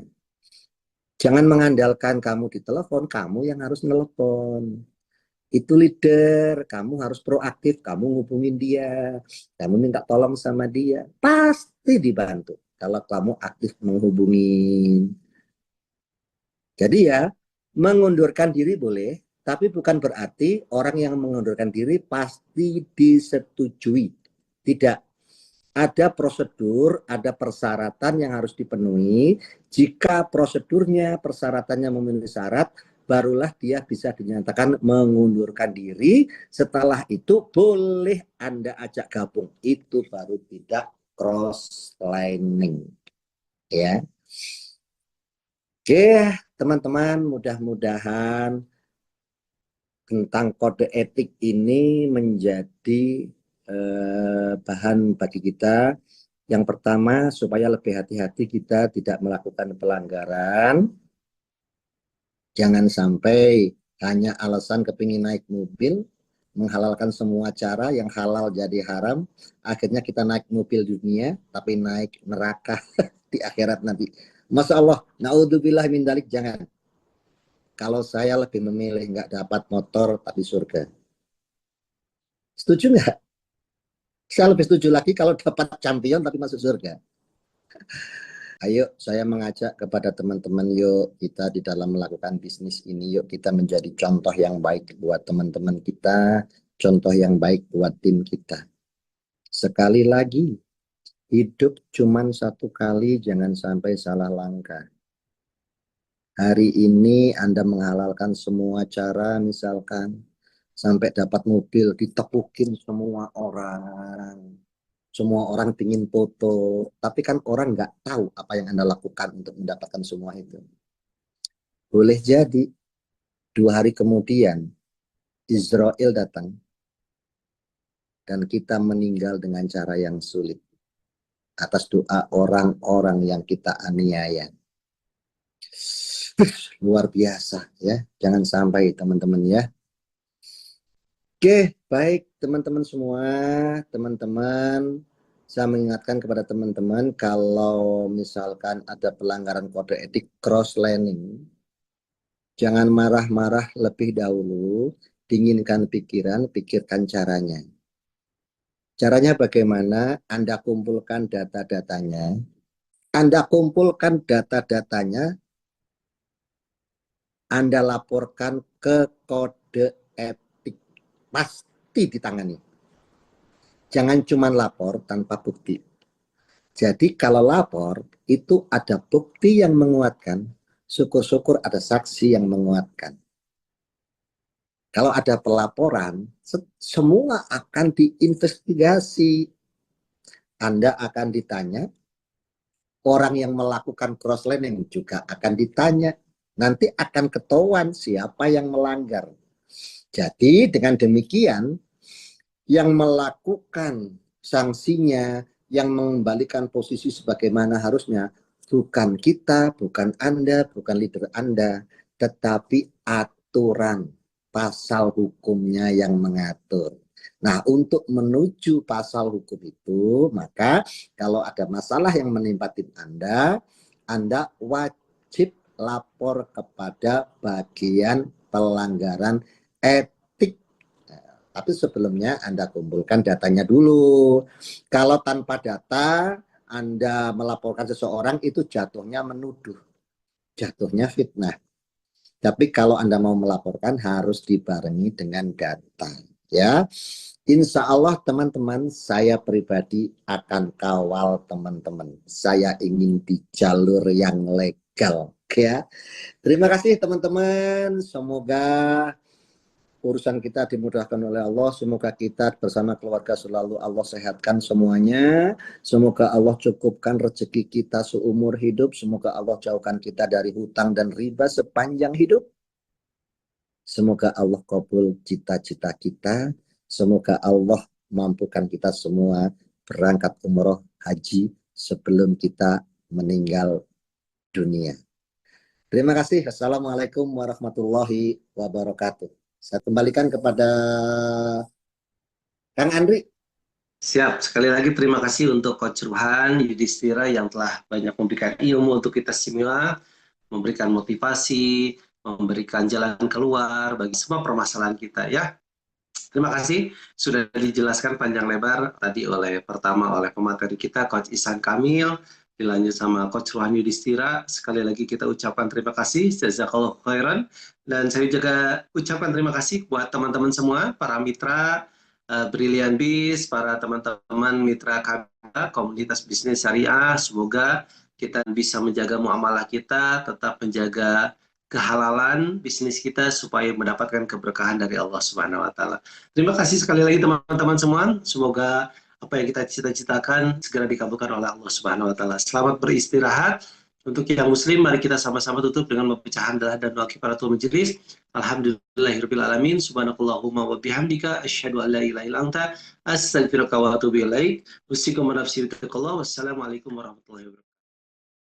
C: Jangan mengandalkan kamu di telepon, kamu yang harus nelpon. Itu leader, kamu harus proaktif, kamu ngubungin dia, kamu minta tolong sama dia. Pasti dibantu kalau kamu aktif menghubungin. Jadi ya, mengundurkan diri boleh, tapi bukan berarti orang yang mengundurkan diri pasti disetujui. Tidak. Ada prosedur, ada persyaratan yang harus dipenuhi. Jika prosedurnya, persyaratannya memenuhi syarat, barulah dia bisa dinyatakan mengundurkan diri. Setelah itu boleh Anda ajak gabung. Itu baru tidak cross-lining. Ya. Oke, teman-teman, mudah-mudahan tentang kode etik ini menjadi bahan bagi kita. Yang pertama, supaya lebih hati-hati kita tidak melakukan pelanggaran. Jangan sampai hanya alasan kepingin naik mobil, menghalalkan semua cara yang halal jadi haram. Akhirnya kita naik mobil dunia, tapi naik neraka di akhirat nanti. Masya Allah, naudzubillah min dalik, jangan. Kalau saya lebih memilih nggak dapat motor tapi surga. Setuju nggak? Saya lebih setuju lagi kalau dapat champion tapi masuk surga. Ayo, saya mengajak kepada teman-teman, yuk kita di dalam melakukan bisnis ini, yuk kita menjadi contoh yang baik buat teman-teman kita, contoh yang baik buat tim kita. Sekali lagi, hidup cuma satu kali, jangan sampai salah langkah. Hari ini Anda menghalalkan semua cara, misalkan sampai dapat mobil, ditepukin semua orang. Semua orang ingin foto, tapi kan orang nggak tahu apa yang Anda lakukan untuk mendapatkan semua itu. Boleh jadi 2 hari kemudian Israel datang dan kita meninggal dengan cara yang sulit atas doa orang-orang yang kita aniaya. Luar biasa ya, jangan sampai teman-teman ya. Oke, baik teman-teman semua, teman-teman. Saya mengingatkan kepada teman-teman kalau misalkan ada pelanggaran kode etik cross-lining, jangan marah-marah lebih dahulu, dinginkan pikiran, pikirkan caranya. Caranya bagaimana? Anda kumpulkan data-datanya, Anda laporkan ke kode etik, pasti ditangani. Jangan cuma lapor tanpa bukti. Jadi kalau lapor, itu ada bukti yang menguatkan, syukur-syukur ada saksi yang menguatkan. Kalau ada pelaporan, semua akan diinvestigasi. Anda akan ditanya, orang yang melakukan cross-learning juga akan ditanya. Nanti akan ketahuan siapa yang melanggar. Jadi dengan demikian, yang melakukan sanksinya, yang mengembalikan posisi sebagaimana harusnya, bukan kita, bukan Anda, bukan leader Anda, tetapi aturan pasal hukumnya yang mengatur. Nah, untuk menuju pasal hukum itu, maka kalau ada masalah yang menimpa tim Anda wajib lapor kepada bagian pelanggaran etik. Tapi sebelumnya Anda kumpulkan datanya dulu. Kalau tanpa data, Anda melaporkan seseorang, itu jatuhnya menuduh, jatuhnya fitnah. Tapi kalau Anda mau melaporkan harus dibarengi dengan data. Ya, Insya Allah teman-teman, saya pribadi akan kawal teman-teman. Saya ingin di jalur yang legal. Ya, terima kasih teman-teman. Semoga urusan kita dimudahkan oleh Allah. Semoga kita bersama keluarga selalu Allah sehatkan semuanya. Semoga Allah cukupkan rezeki kita seumur hidup. Semoga Allah jauhkan kita dari hutang dan riba sepanjang hidup. Semoga Allah kabul cita-cita kita. Semoga Allah mampukan kita semua berangkat umroh haji sebelum kita meninggal dunia. Terima kasih. Assalamualaikum warahmatullahi wabarakatuh. Saya kembalikan kepada Kang Andri.
A: Siap, sekali lagi terima kasih untuk Coach Ruhan Yudhistira yang telah banyak memberikan ilmu untuk kita semua, memberikan motivasi, memberikan jalan keluar bagi semua permasalahan kita ya. Terima kasih sudah dijelaskan panjang lebar tadi pertama oleh pemateri kita Coach Ihsan Kamil, dilanjut sama Coach Ruhan Yudhistira. Sekali lagi kita ucapkan terima kasih, jazakallahu khairan, dan saya juga ucapkan terima kasih buat teman-teman semua, para mitra Brilliant Biz, para teman-teman mitra kami, komunitas bisnis syariah. Semoga kita bisa menjaga muamalah kita, tetap menjaga kehalalan bisnis kita supaya mendapatkan keberkahan dari Allah Subhanahu wa taala. Terima kasih sekali lagi teman-teman semua. Semoga apa yang kita cita-citakan segera dikabulkan oleh Allah Subhanahu wa taala. Selamat beristirahat. Untuk yang muslim, mari kita sama-sama tutup dengan membaca hamdalah dan doa kifaratul majelis. Alhamdulillahirabbil alamin. Subhanakallahumma wa bihamdika asyhadu an la ilaha illa anta astaghfiruka wa atubu ilaik. Wassalamualaikum warahmatullahi wabarakatuh.